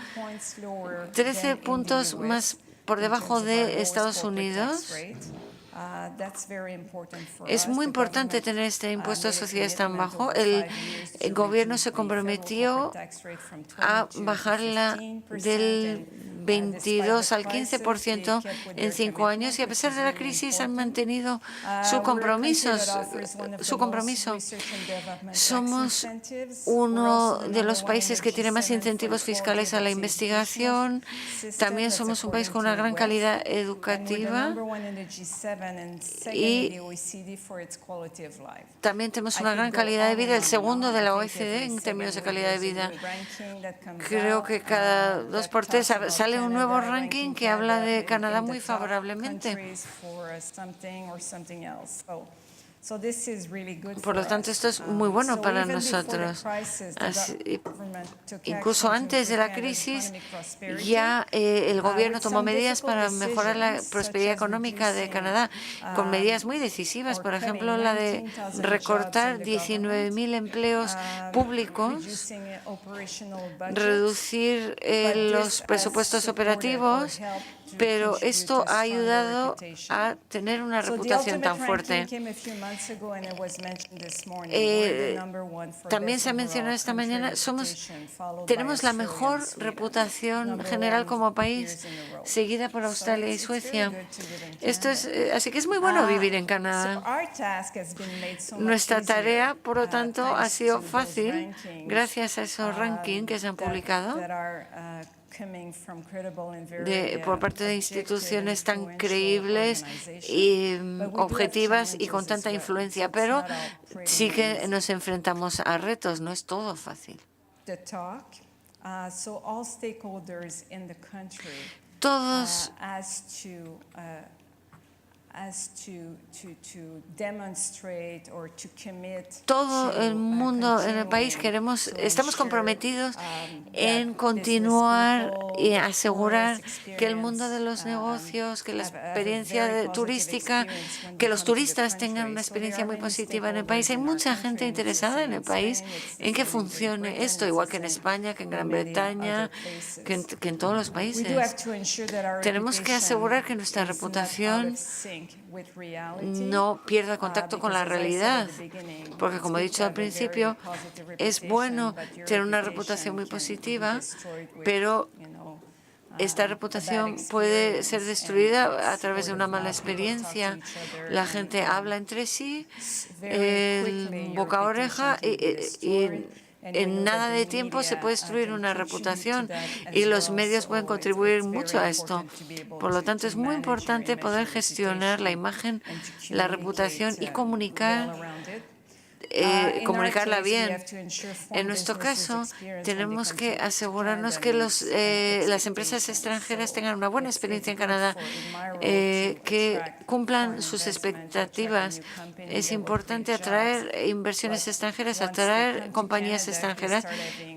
13 puntos más por debajo de Estados Unidos. Es muy importante tener este impuesto de sociedades tan bajo. El gobierno se comprometió a bajarla del 22 al 15% en 5 años y a pesar de la crisis han mantenido su compromiso. Somos uno de los países que tiene más incentivos fiscales a la investigación. También somos un país con una gran calidad educativa y también tenemos una gran calidad de vida, el segundo de la OECD en términos de calidad de vida. Creo que cada 2 por 3 sale un nuevo ranking que habla de Canadá muy favorablemente. Por lo tanto, esto es muy bueno para nosotros. Incluso antes de la crisis, ya el gobierno tomó medidas para mejorar la prosperidad económica de Canadá, con medidas muy decisivas. Por ejemplo, la de recortar 19.000 empleos públicos, reducir los presupuestos operativos, pero esto ha ayudado a tener una reputación tan fuerte. También se ha mencionado esta mañana, tenemos la mejor reputación general como país, seguida por Australia y Suecia. Así que es muy bueno vivir en Canadá. Nuestra tarea, por lo tanto, ha sido fácil gracias a esos rankings que se han publicado por parte de instituciones tan creíbles y objetivas y con tanta influencia, pero sí que nos enfrentamos a retos, no es todo fácil. Todos todo el mundo en el país estamos comprometidos en continuar y asegurar que el mundo de los negocios, que la experiencia turística, que los turistas tengan una experiencia muy positiva en el país. Hay mucha gente interesada en el país en que funcione esto, igual que en España, que en Gran Bretaña, que en todos los países. Tenemos que asegurar que nuestra reputación no pierda contacto con la realidad, porque como he dicho al principio, es bueno tener una reputación muy positiva, pero esta reputación puede ser destruida a través de una mala experiencia. La gente habla entre sí, boca a oreja, y en nada de tiempo se puede destruir una reputación y los medios pueden contribuir mucho a esto. Por lo tanto, es muy importante poder gestionar la imagen, la reputación y comunicarla bien. En nuestro caso, tenemos que asegurarnos que las empresas extranjeras tengan una buena experiencia en Canadá, que cumplan sus expectativas. Es importante atraer inversiones extranjeras, atraer compañías extranjeras,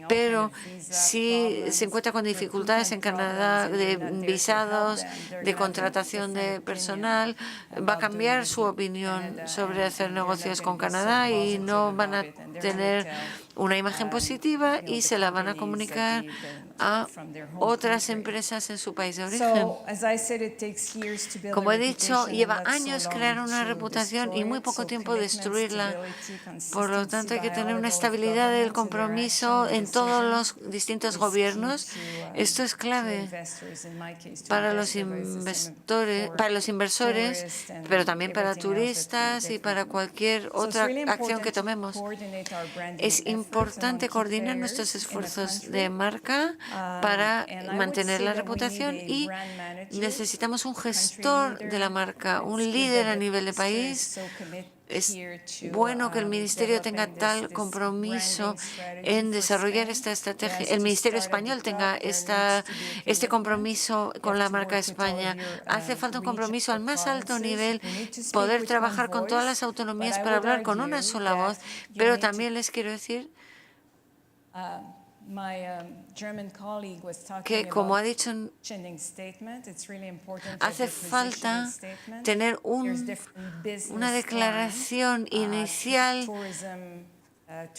pero si se encuentra con dificultades en Canadá de visados, de contratación de personal, va a cambiar su opinión sobre hacer negocios con Canadá y no van a tener una imagen positiva y se la van a comunicar a otras empresas en su país de origen. Como he dicho, lleva años crear una reputación y muy poco tiempo destruirla. Por lo tanto, hay que tener una estabilidad del compromiso en todos los distintos gobiernos. Esto es clave para los inversores, pero también para turistas y para cualquier otra acción que tomemos. Es importante coordinar nuestros esfuerzos de marca para mantener la reputación y necesitamos un gestor de la marca, un líder a nivel de país. Es bueno que el Ministerio tenga tal compromiso en desarrollar esta estrategia. El Ministerio español tenga este compromiso con la marca España. Hace falta un compromiso al más alto nivel, poder trabajar con todas las autonomías para hablar con una sola voz, pero también les quiero decir que, como ha dicho, hace falta tener una declaración inicial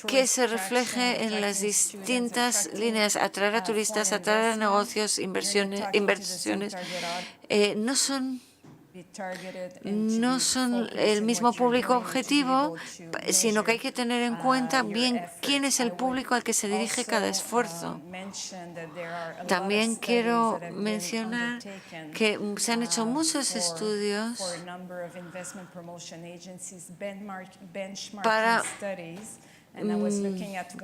que se refleje en las distintas líneas, atraer a turistas, atraer a negocios, inversiones. No son el mismo público objetivo, sino que hay que tener en cuenta bien quién es el público al que se dirige cada esfuerzo. También quiero mencionar que se han hecho muchos estudios para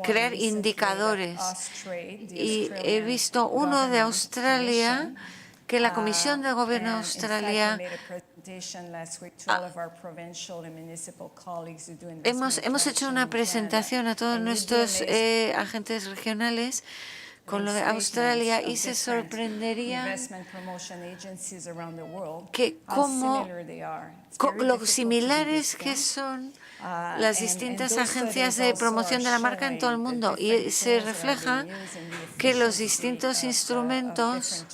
crear indicadores y he visto uno de Australia, que la Comisión de Gobierno de Australia hemos hecho una presentación a todos nuestros agentes regionales con lo de Australia y se sorprendería que lo similares que son las distintas agencias de promoción de la marca en todo el mundo y se refleja que los distintos instrumentos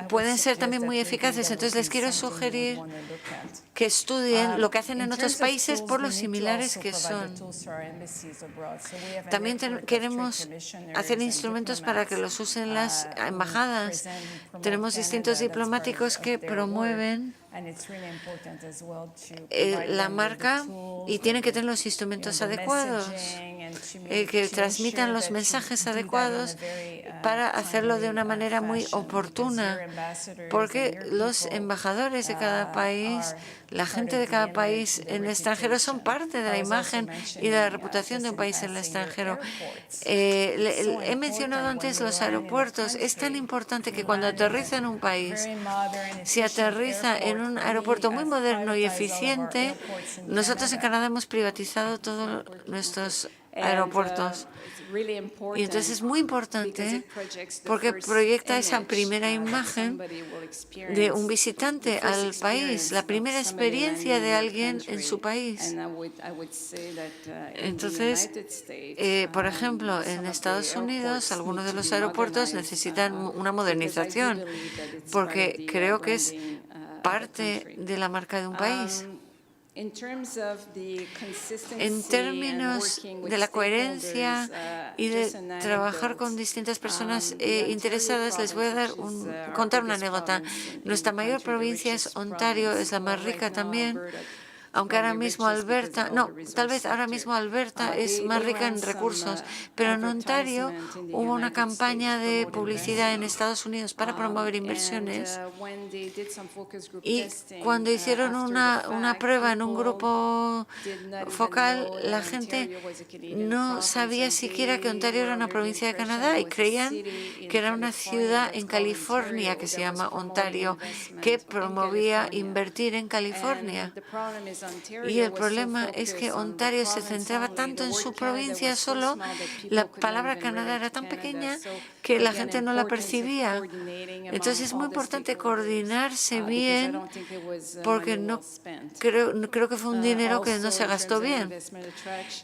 pueden ser también muy eficaces. Entonces, les quiero sugerir que estudien lo que hacen en otros países por lo similares que son. También queremos hacer instrumentos para que los usen las embajadas. Tenemos distintos diplomáticos que promueven la marca y tienen que tener los instrumentos adecuados, que transmitan los mensajes adecuados para hacerlo de una manera muy oportuna, porque los embajadores de cada país, la gente de cada país en el extranjero son parte de la imagen y de la reputación de un país en el extranjero. He mencionado antes los aeropuertos. Es tan importante que cuando aterriza en un país, si aterriza en un aeropuerto muy moderno y eficiente, nosotros en Canadá hemos privatizado todos nuestros aeropuertos. Y entonces es muy importante porque proyecta esa primera imagen de un visitante al país, la primera experiencia de alguien en su país. Entonces, por ejemplo, en Estados Unidos, algunos de los aeropuertos necesitan una modernización porque creo que es parte de la marca de un país. En términos de la coherencia y de trabajar con distintas personas interesadas, les voy a contar una anécdota. Nuestra mayor provincia es Ontario, es la más rica también, aunque ahora mismo Alberta es más rica en recursos, pero en Ontario hubo una campaña de publicidad en Estados Unidos para promover inversiones y cuando hicieron una prueba en un grupo focal, la gente no sabía siquiera que Ontario era una provincia de Canadá y creían que era una ciudad en California que se llama Ontario, que promovía invertir en California. Y el problema es que Ontario se centraba tanto en su provincia solo, la palabra Canadá era tan pequeña que la gente no la percibía. Entonces es muy importante coordinarse bien porque creo que fue un dinero que no se gastó bien.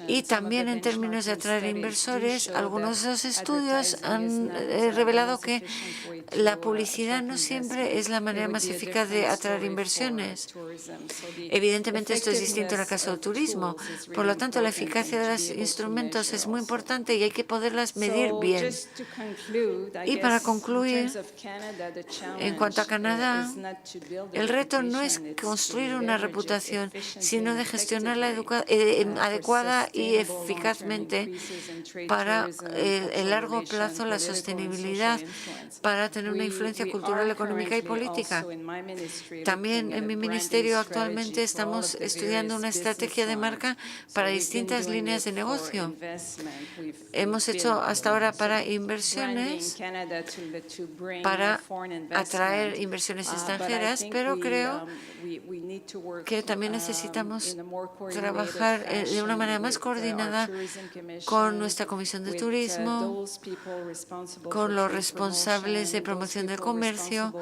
Y también en términos de atraer inversores, algunos de los estudios han revelado que la publicidad no siempre es la manera más eficaz de atraer inversiones. Evidentemente Obviamente esto es distinto en el caso del turismo. Por lo tanto, la eficacia de los instrumentos es muy importante y hay que poderlas medir bien. Y para concluir, en cuanto a Canadá, el reto no es construir una reputación, sino de gestionarla adecuada y eficazmente para el largo plazo, la sostenibilidad, para tener una influencia cultural, económica y política. También en mi ministerio actualmente estamos estudiando una estrategia de marca para distintas líneas de negocio. Hemos hecho hasta ahora para inversiones, para atraer inversiones extranjeras, pero creo que también necesitamos trabajar de una manera más coordinada con nuestra Comisión de Turismo, con los responsables de promoción del comercio,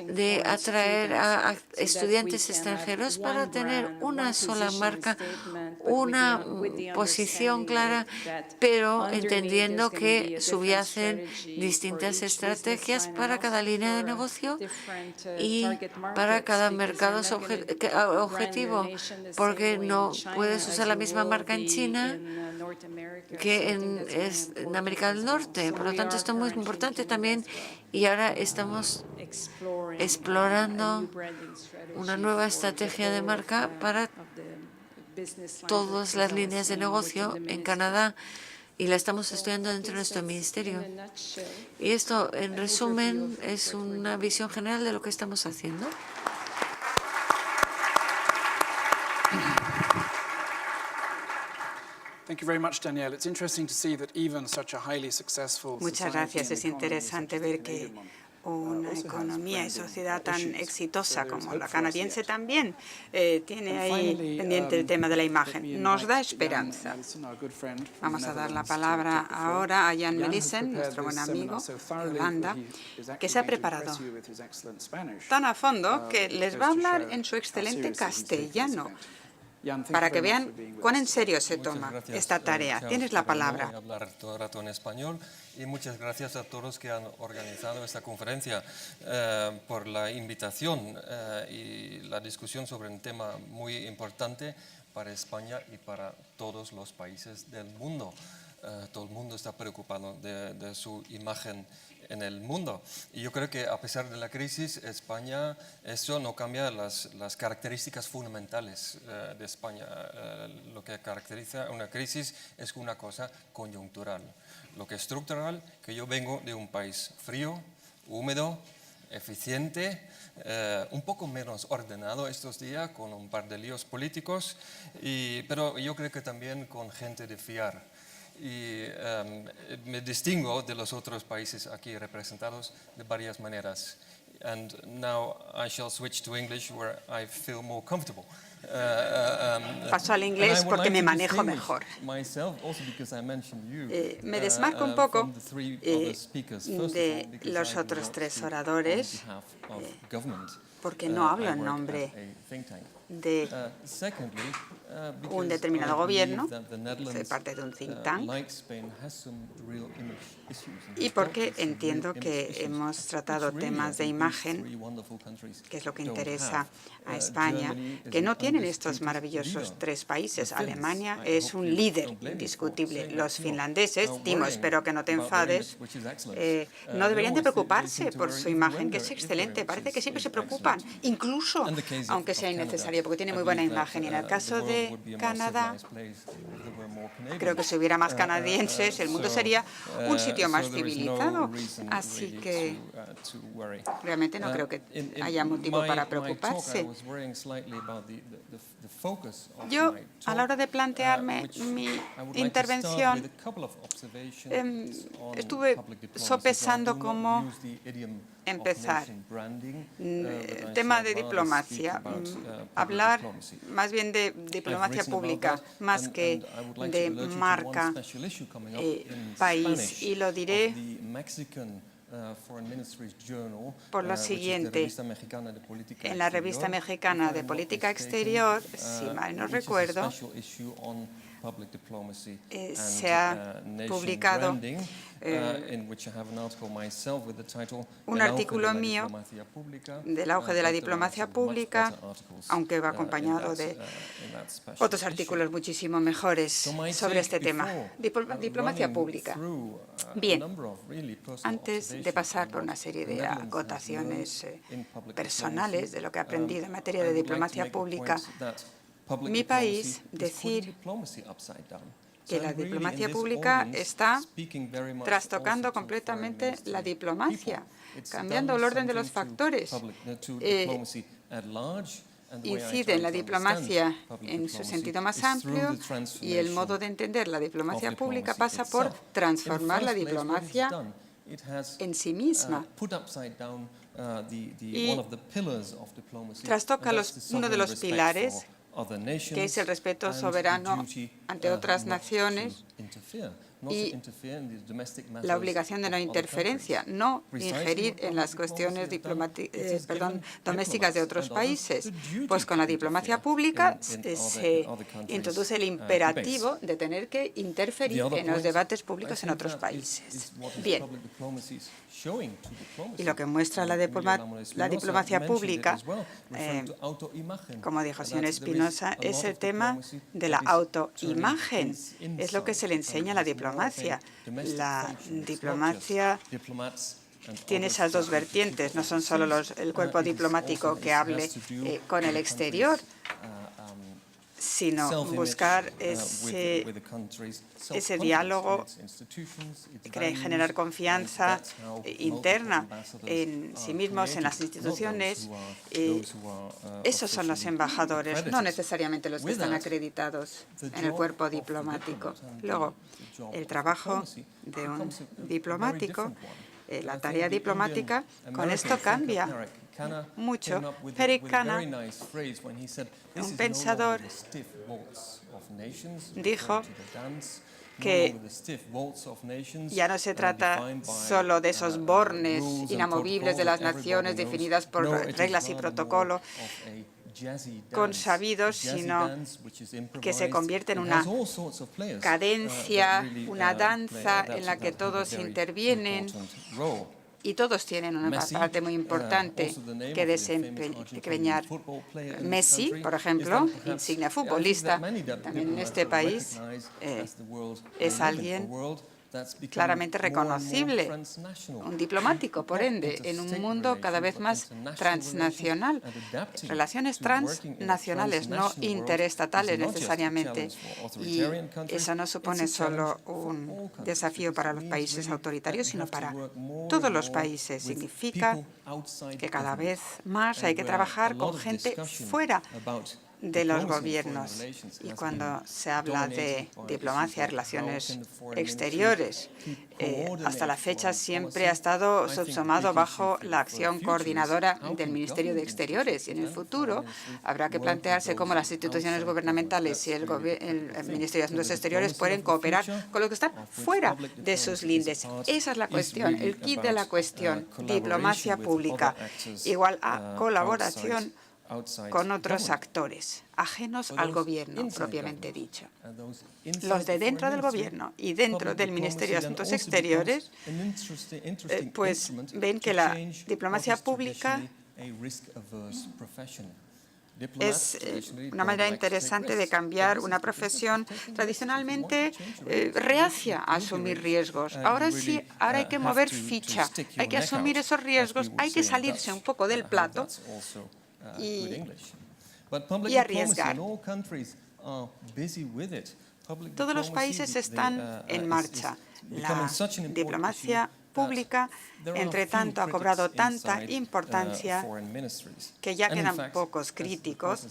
de atraer a estudiantes extranjeros para tener una sola marca, una posición clara, pero entendiendo que subyacen distintas estrategias para cada línea de negocio y para cada mercado objetivo, porque no puedes usar la misma marca en China que en América del Norte. Por lo tanto, esto es muy importante también y ahora estamos explorando una nueva estrategia de marca para todas las líneas de negocio en Canadá y la estamos estudiando dentro de nuestro ministerio. Y esto, en resumen, es una visión general de lo que estamos haciendo. Muchas gracias. Es interesante ver que una economía y sociedad tan exitosa como la canadiense también tiene ahí pendiente el tema de la imagen. Nos da esperanza. Vamos a dar la palabra ahora a Jan Melissen, nuestro buen amigo de Holanda, que se ha preparado tan a fondo que les va a hablar en su excelente castellano, para que vean cuán en serio se toma esta tarea. Tienes la palabra. Voy a hablar todo el rato en español y muchas gracias a todos que han organizado esta conferencia por la invitación y la discusión sobre un tema muy importante para España y para todos los países del mundo. Todo el mundo está preocupado de su imagen en el mundo. Y yo creo que a pesar de la crisis, España, eso no cambia las características fundamentales de España. Lo que caracteriza una crisis es una cosa coyuntural. Lo que es estructural, que yo vengo de un país frío, húmedo, eficiente, un poco menos ordenado estos días, con un par de líos políticos, pero yo creo que también con gente de fiar. Y me distingo de los otros países aquí representados de varias maneras. And now I shall switch to English where I feel more comfortable. Paso al inglés porque me manejo mejor. Me desmarco un poco de los otros tres oradores porque no hablo en nombre de un determinado gobierno, soy parte de un think tank, y porque entiendo que hemos tratado temas de imagen, que es lo que interesa a España, que no tienen estos maravillosos tres países. Alemania es un líder indiscutible. Los finlandeses, Timo, espero que no te enfades, no deberían de preocuparse por su imagen, que es excelente. Parece que siempre se preocupan, incluso aunque sea innecesario, porque tiene muy buena imagen. Y en el caso de Canadá, creo que si hubiera más canadienses, el mundo sería un sitio más civilizado. Así que realmente no creo que haya motivo para preocuparse. Yo, a la hora de plantearme mi intervención, estuve sopesando cómo empezar. Tema de diplomacia, hablar más bien de diplomacia pública, más que de marca país. Y lo diré por lo siguiente. En la revista mexicana de política exterior, si mal no recuerdo, se ha publicado un artículo mío del auge de la diplomacia pública, aunque va acompañado de otros artículos muchísimo mejores sobre este tema. Diplomacia pública. Bien, antes de pasar por una serie de acotaciones personales de lo que he aprendido en materia de diplomacia pública, mi país decir que la diplomacia pública está trastocando completamente la diplomacia, cambiando el orden de los factores. Incide en la diplomacia en su sentido más amplio y el modo de entender la diplomacia pública pasa por transformar la diplomacia en sí misma. Y trastoca uno de los pilares, que es el respeto soberano ante otras naciones y la obligación de no interferencia, no ingerir en las cuestiones domésticas de otros países. Pues con la diplomacia pública se introduce el imperativo de tener que interferir en los debates públicos en otros países. Bien. Y lo que muestra la diplomacia pública, como dijo el señor Espinosa, es el tema de la autoimagen. Es lo que se le enseña a la diplomacia. La diplomacia tiene esas dos vertientes. No son solo el cuerpo diplomático que hable con el exterior, sino buscar ese diálogo, generar confianza interna en sí mismos, en las instituciones. Esos son los embajadores, no necesariamente los que están acreditados en el cuerpo diplomático. Luego, el trabajo de un diplomático, la tarea diplomática, con esto cambia mucho. Eric Cana, un pensador, dijo que ya no se trata solo de esos bornes inamovibles de las naciones definidas por reglas y protocolo consabidos, sino que se convierte en una cadencia, una danza en la que todos intervienen y todos tienen una parte muy importante que desempeñar. Messi, por ejemplo, insignia futbolista, también en este país es alguien claramente reconocible, un diplomático, por ende, en un mundo cada vez más transnacional. Relaciones transnacionales, no interestatales necesariamente. Y eso no supone solo un desafío para los países autoritarios, sino para todos los países. Significa que cada vez más hay que trabajar con gente fuera de los gobiernos. Y cuando se habla de diplomacia, relaciones exteriores, hasta la fecha siempre ha estado subsumado bajo la acción coordinadora del Ministerio de Exteriores. Y en el futuro habrá que plantearse cómo las instituciones gubernamentales y el Ministerio de Asuntos Exteriores pueden cooperar con los que están fuera de sus lindes. Esa es la cuestión, el kit de la cuestión. Diplomacia pública igual a colaboración con otros actores, ajenos al gobierno, propiamente dicho. Los de dentro del gobierno y dentro del Ministerio de Asuntos Exteriores, pues ven que la diplomacia pública es una manera interesante de cambiar una profesión tradicionalmente reacia a asumir riesgos. Ahora sí, ahora hay que mover ficha, hay que asumir esos riesgos, hay que salirse un poco del plato y arriesgar. Todos los países están en marcha. La diplomacia pública, entre tanto, ha cobrado tanta importancia que ya quedan pocos críticos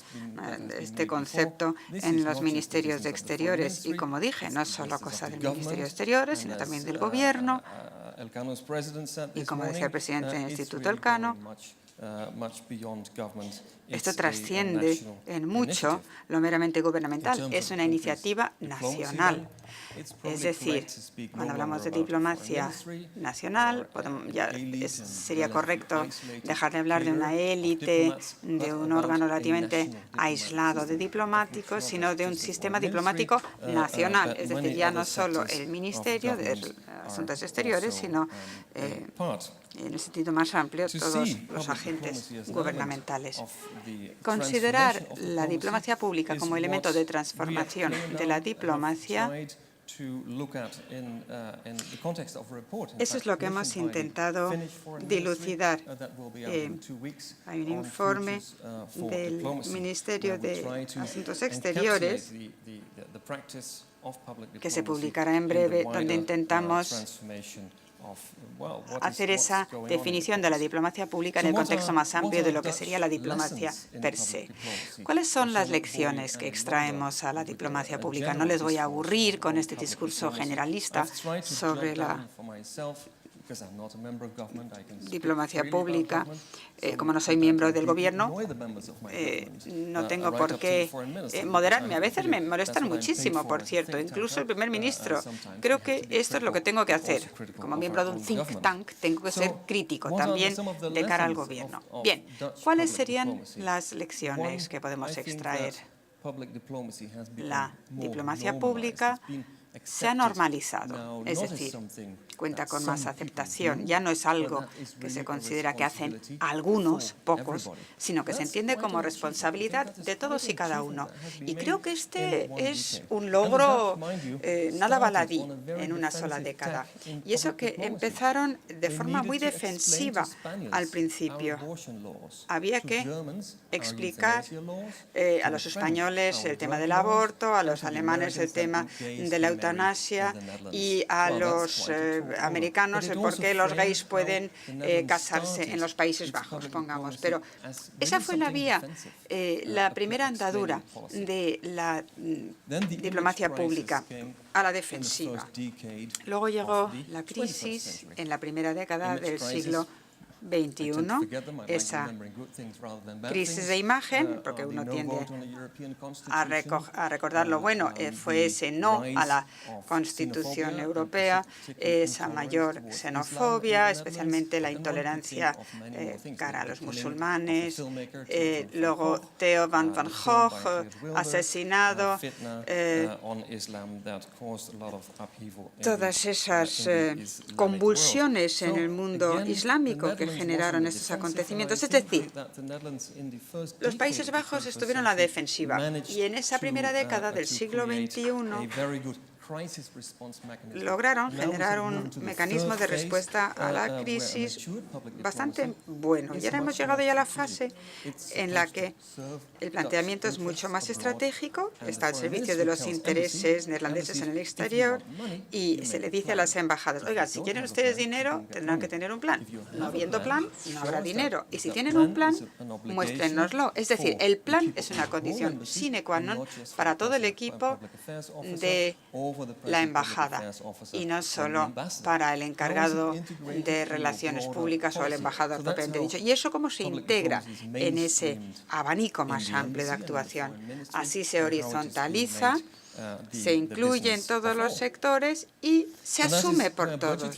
de este concepto en los ministerios de Exteriores. Y como dije, no es solo cosa del Ministerio de Exteriores, sino también del Gobierno. Y como decía el presidente del Instituto Elcano, Esto trasciende en mucho lo meramente gubernamental. Es una iniciativa nacional. Es decir, cuando hablamos de diplomacia nacional, sería correcto dejar de hablar de una élite, de un órgano relativamente aislado de diplomáticos, sino de un sistema diplomático nacional. Es decir, ya no solo el Ministerio de Asuntos Exteriores, sino en el sentido más amplio, todos los agentes gubernamentales. Considerar la diplomacia pública como elemento de transformación de la diplomacia, eso es lo que hemos intentado dilucidar. Hay un informe del Ministerio de Asuntos Exteriores que se publicará en breve, donde intentamos hacer esa definición de la diplomacia pública en el contexto más amplio de lo que sería la diplomacia per se. ¿Cuáles son las lecciones que extraemos a la diplomacia pública? No les voy a aburrir con este discurso generalista sobre la diplomacia pública. Como no soy miembro del gobierno, no tengo por qué moderarme. A veces me molestan muchísimo, por cierto, incluso el primer ministro. Creo que esto es lo que tengo que hacer. Como miembro de un think tank, tengo que ser crítico también de cara al gobierno. Bien, ¿cuáles serían las lecciones que podemos extraer? La diplomacia pública se ha normalizado, es decir, cuenta con más aceptación. Ya no es algo que se considera que hacen algunos, pocos, sino que se entiende como responsabilidad de todos y cada uno. Y creo que este es un logro nada baladí en una sola década. Y eso que empezaron de forma muy defensiva al principio. Había que explicar a los españoles el tema del aborto, a los alemanes el tema de la eutanasia y a los americanos el por qué los gays pueden casarse en los Países Bajos, pongamos. Pero esa fue la vía, la primera andadura de la diplomacia pública a la defensiva. Luego llegó la crisis en la primera década del siglo XXI, esa crisis de imagen, porque uno tiende a recordar lo bueno, fue ese no a la Constitución Europea, esa mayor xenofobia, especialmente la intolerancia cara a los musulmanes, luego Theo van Gogh asesinado, todas esas convulsiones en el mundo islámico que generaron estos acontecimientos. Es decir, los Países Bajos estuvieron a la defensiva y en esa primera década del siglo XXI lograron generar un mecanismo de respuesta a la crisis bastante bueno. Y ahora hemos llegado ya a la fase en la que el planteamiento es mucho más estratégico, está al servicio de los intereses neerlandeses en el exterior y se le dice a las embajadas, oiga, si quieren ustedes dinero, tendrán que tener un plan. No habiendo plan, no habrá dinero. Y si tienen un plan, muéstrenoslo. Es decir, el plan es una condición sine qua non para todo el equipo de la embajada y no solo para el encargado de relaciones públicas o el embajador propiamente dicho. ¿Y eso cómo se integra en ese abanico más amplio de actuación? Así se horizontaliza, se incluye en todos los sectores y se asume por todos.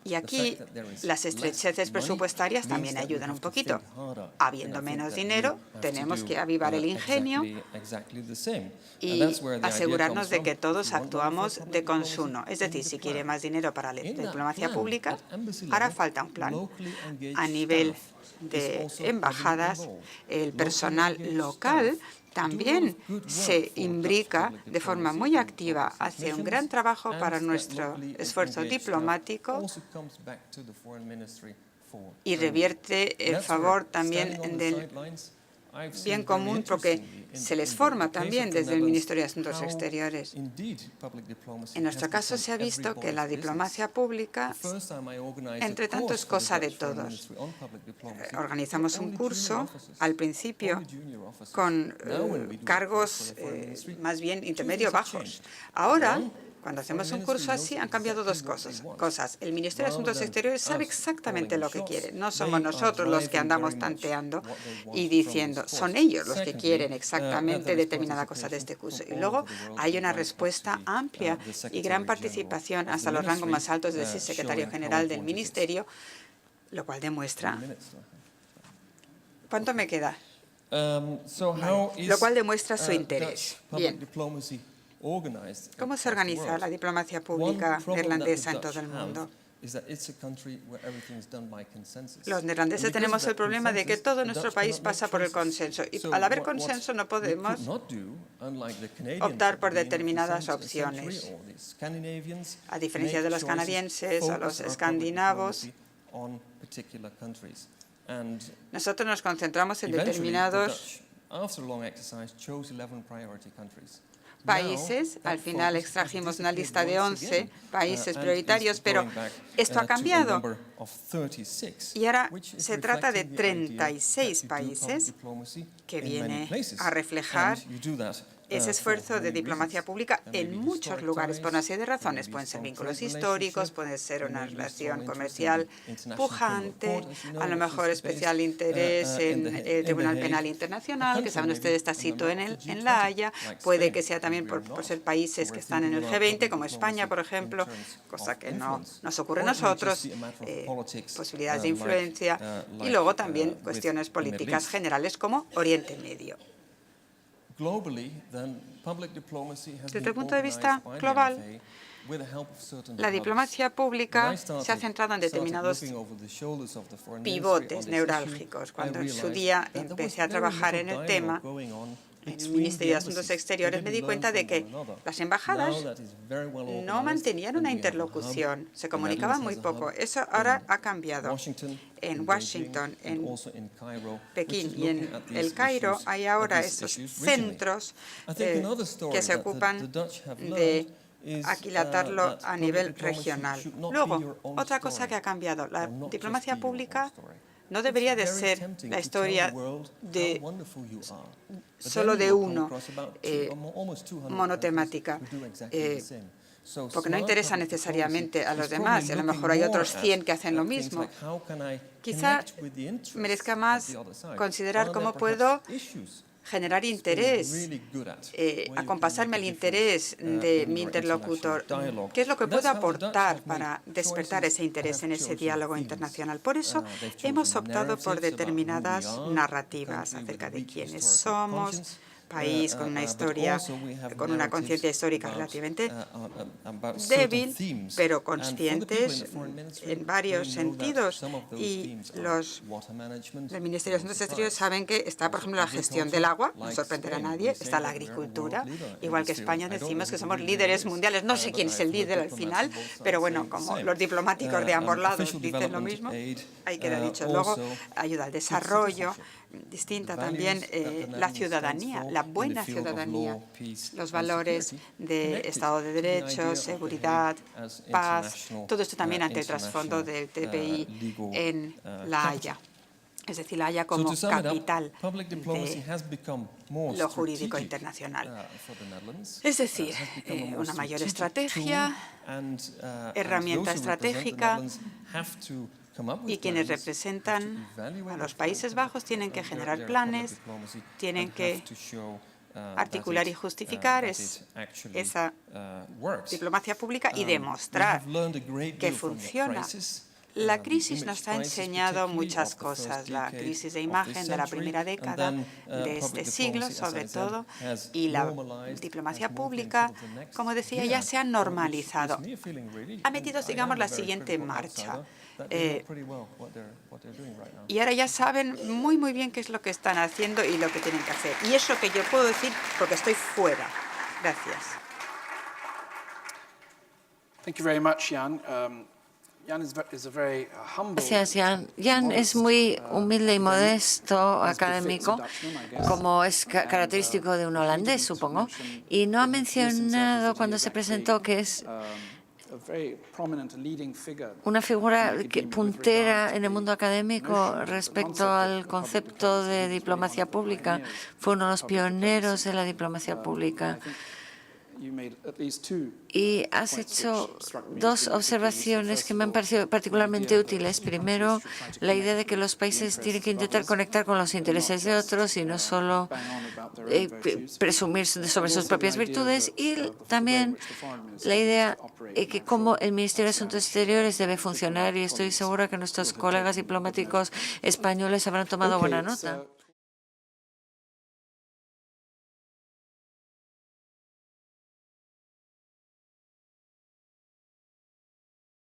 Y aquí las estrecheces presupuestarias también ayudan un poquito. Habiendo menos dinero, tenemos que avivar el ingenio y asegurarnos de que todos actuamos de consumo. Es decir, si quiere más dinero para la diplomacia pública, hará falta un plan. A nivel de embajadas, el personal local también se imbrica de forma muy activa, hace un gran trabajo para nuestro esfuerzo diplomático y revierte el favor también del bien común porque se les forma también desde el Ministerio de Asuntos Exteriores. En nuestro caso se ha visto que la diplomacia pública, entre tanto, es cosa de todos. Organizamos un curso al principio con cargos más bien intermedio bajos. Ahora Cuando hacemos un curso así, han cambiado dos cosas. El Ministerio de Asuntos Exteriores sabe exactamente lo que quiere. No somos nosotros los que andamos tanteando y diciendo, son ellos los que quieren exactamente determinada cosa de este curso. Y luego hay una respuesta amplia y gran participación hasta los rangos más altos, es decir, secretario general del Ministerio, lo cual demuestra... ¿Cuánto me queda? Lo cual demuestra su interés. Bien. ¿Cómo se organiza la diplomacia pública neerlandesa en todo el mundo? Los neerlandeses tenemos el problema de que todo nuestro país pasa por el consenso. Y al haber consenso no podemos optar por determinadas opciones. A diferencia de los canadienses o los escandinavos, nosotros nos concentramos en determinados países. Al final extrajimos una lista de 11 países prioritarios, pero esto ha cambiado. Y ahora se trata de 36 países que viene a reflejar ese esfuerzo de diplomacia pública en muchos lugares, por una serie de razones. Pueden ser vínculos históricos, puede ser una relación comercial pujante, a lo mejor especial interés en el Tribunal Penal Internacional, que saben ustedes está situado en La Haya. Puede que sea también por ser países que están en el G20, como España, por ejemplo, cosa que no nos ocurre a nosotros, posibilidades de influencia, y luego también cuestiones políticas generales como Oriente Medio. Desde el punto de vista global, la diplomacia pública se ha centrado en determinados pivotes neurálgicos. Cuando en su día empecé a trabajar en el tema, en el Ministerio de Asuntos Exteriores, me di cuenta de que las embajadas no mantenían una interlocución, se comunicaban muy poco. Eso ahora ha cambiado. En Washington, en Pekín y en El Cairo hay ahora estos centros que se ocupan de aquilatarlo a nivel regional. Luego, otra cosa que ha cambiado, la diplomacia pública no debería de ser la historia de solo de uno, monotemática, porque no interesa necesariamente a los demás, y a lo mejor hay otros 100 que hacen lo mismo. Quizá merezca más considerar cómo puedo generar interés, acompasarme al interés de mi interlocutor. ¿Qué es lo que puedo aportar para despertar ese interés en ese diálogo internacional? Por eso hemos optado por determinadas narrativas acerca de quiénes somos, país con una historia, con una conciencia histórica relativamente débil, pero conscientes en varios sentidos. Y los del Ministerio de Asuntos Exteriores saben que está, por ejemplo, la gestión del agua, no sorprenderá a nadie, está la agricultura, igual que España decimos que somos líderes mundiales. No sé quién es el líder al final, pero bueno, como los diplomáticos de ambos lados dicen lo mismo, ahí queda dicho. Luego, ayuda al desarrollo, distinta también la ciudadanía, la buena ciudadanía, los valores de Estado de Derecho, seguridad, paz, todo esto también ante el trasfondo del TPI en La Haya. Es decir, La Haya como capital de lo jurídico internacional. Es decir, una mayor estrategia, herramienta estratégica, y quienes representan a los Países Bajos tienen que generar planes, tienen que articular y justificar esa diplomacia pública y demostrar que funciona. La crisis nos ha enseñado muchas cosas, la crisis de imagen de la primera década de este siglo, sobre todo, y la diplomacia pública, como decía, ya se ha normalizado. Ha metido, digamos, la siguiente marcha. Y ahora ya saben muy bien qué es lo que están haciendo y lo que tienen que hacer. Y eso que yo puedo decir porque estoy fuera. Gracias. Thank you very much, Jan. Gracias, Jan. Jan es muy humilde y modesto académico, como es característico de un holandés, supongo. Y no ha mencionado cuando se presentó que es una figura puntera en el mundo académico respecto al concepto de diplomacia pública. Fue uno de los pioneros de la diplomacia pública. Y has hecho dos observaciones que me han parecido particularmente útiles. Primero, la idea de que los países tienen que intentar conectar con los intereses de otros y no solo presumir sobre sus propias virtudes. Y también la idea de que cómo el Ministerio de Asuntos Exteriores debe funcionar. Y estoy segura que nuestros colegas diplomáticos españoles habrán tomado buena nota.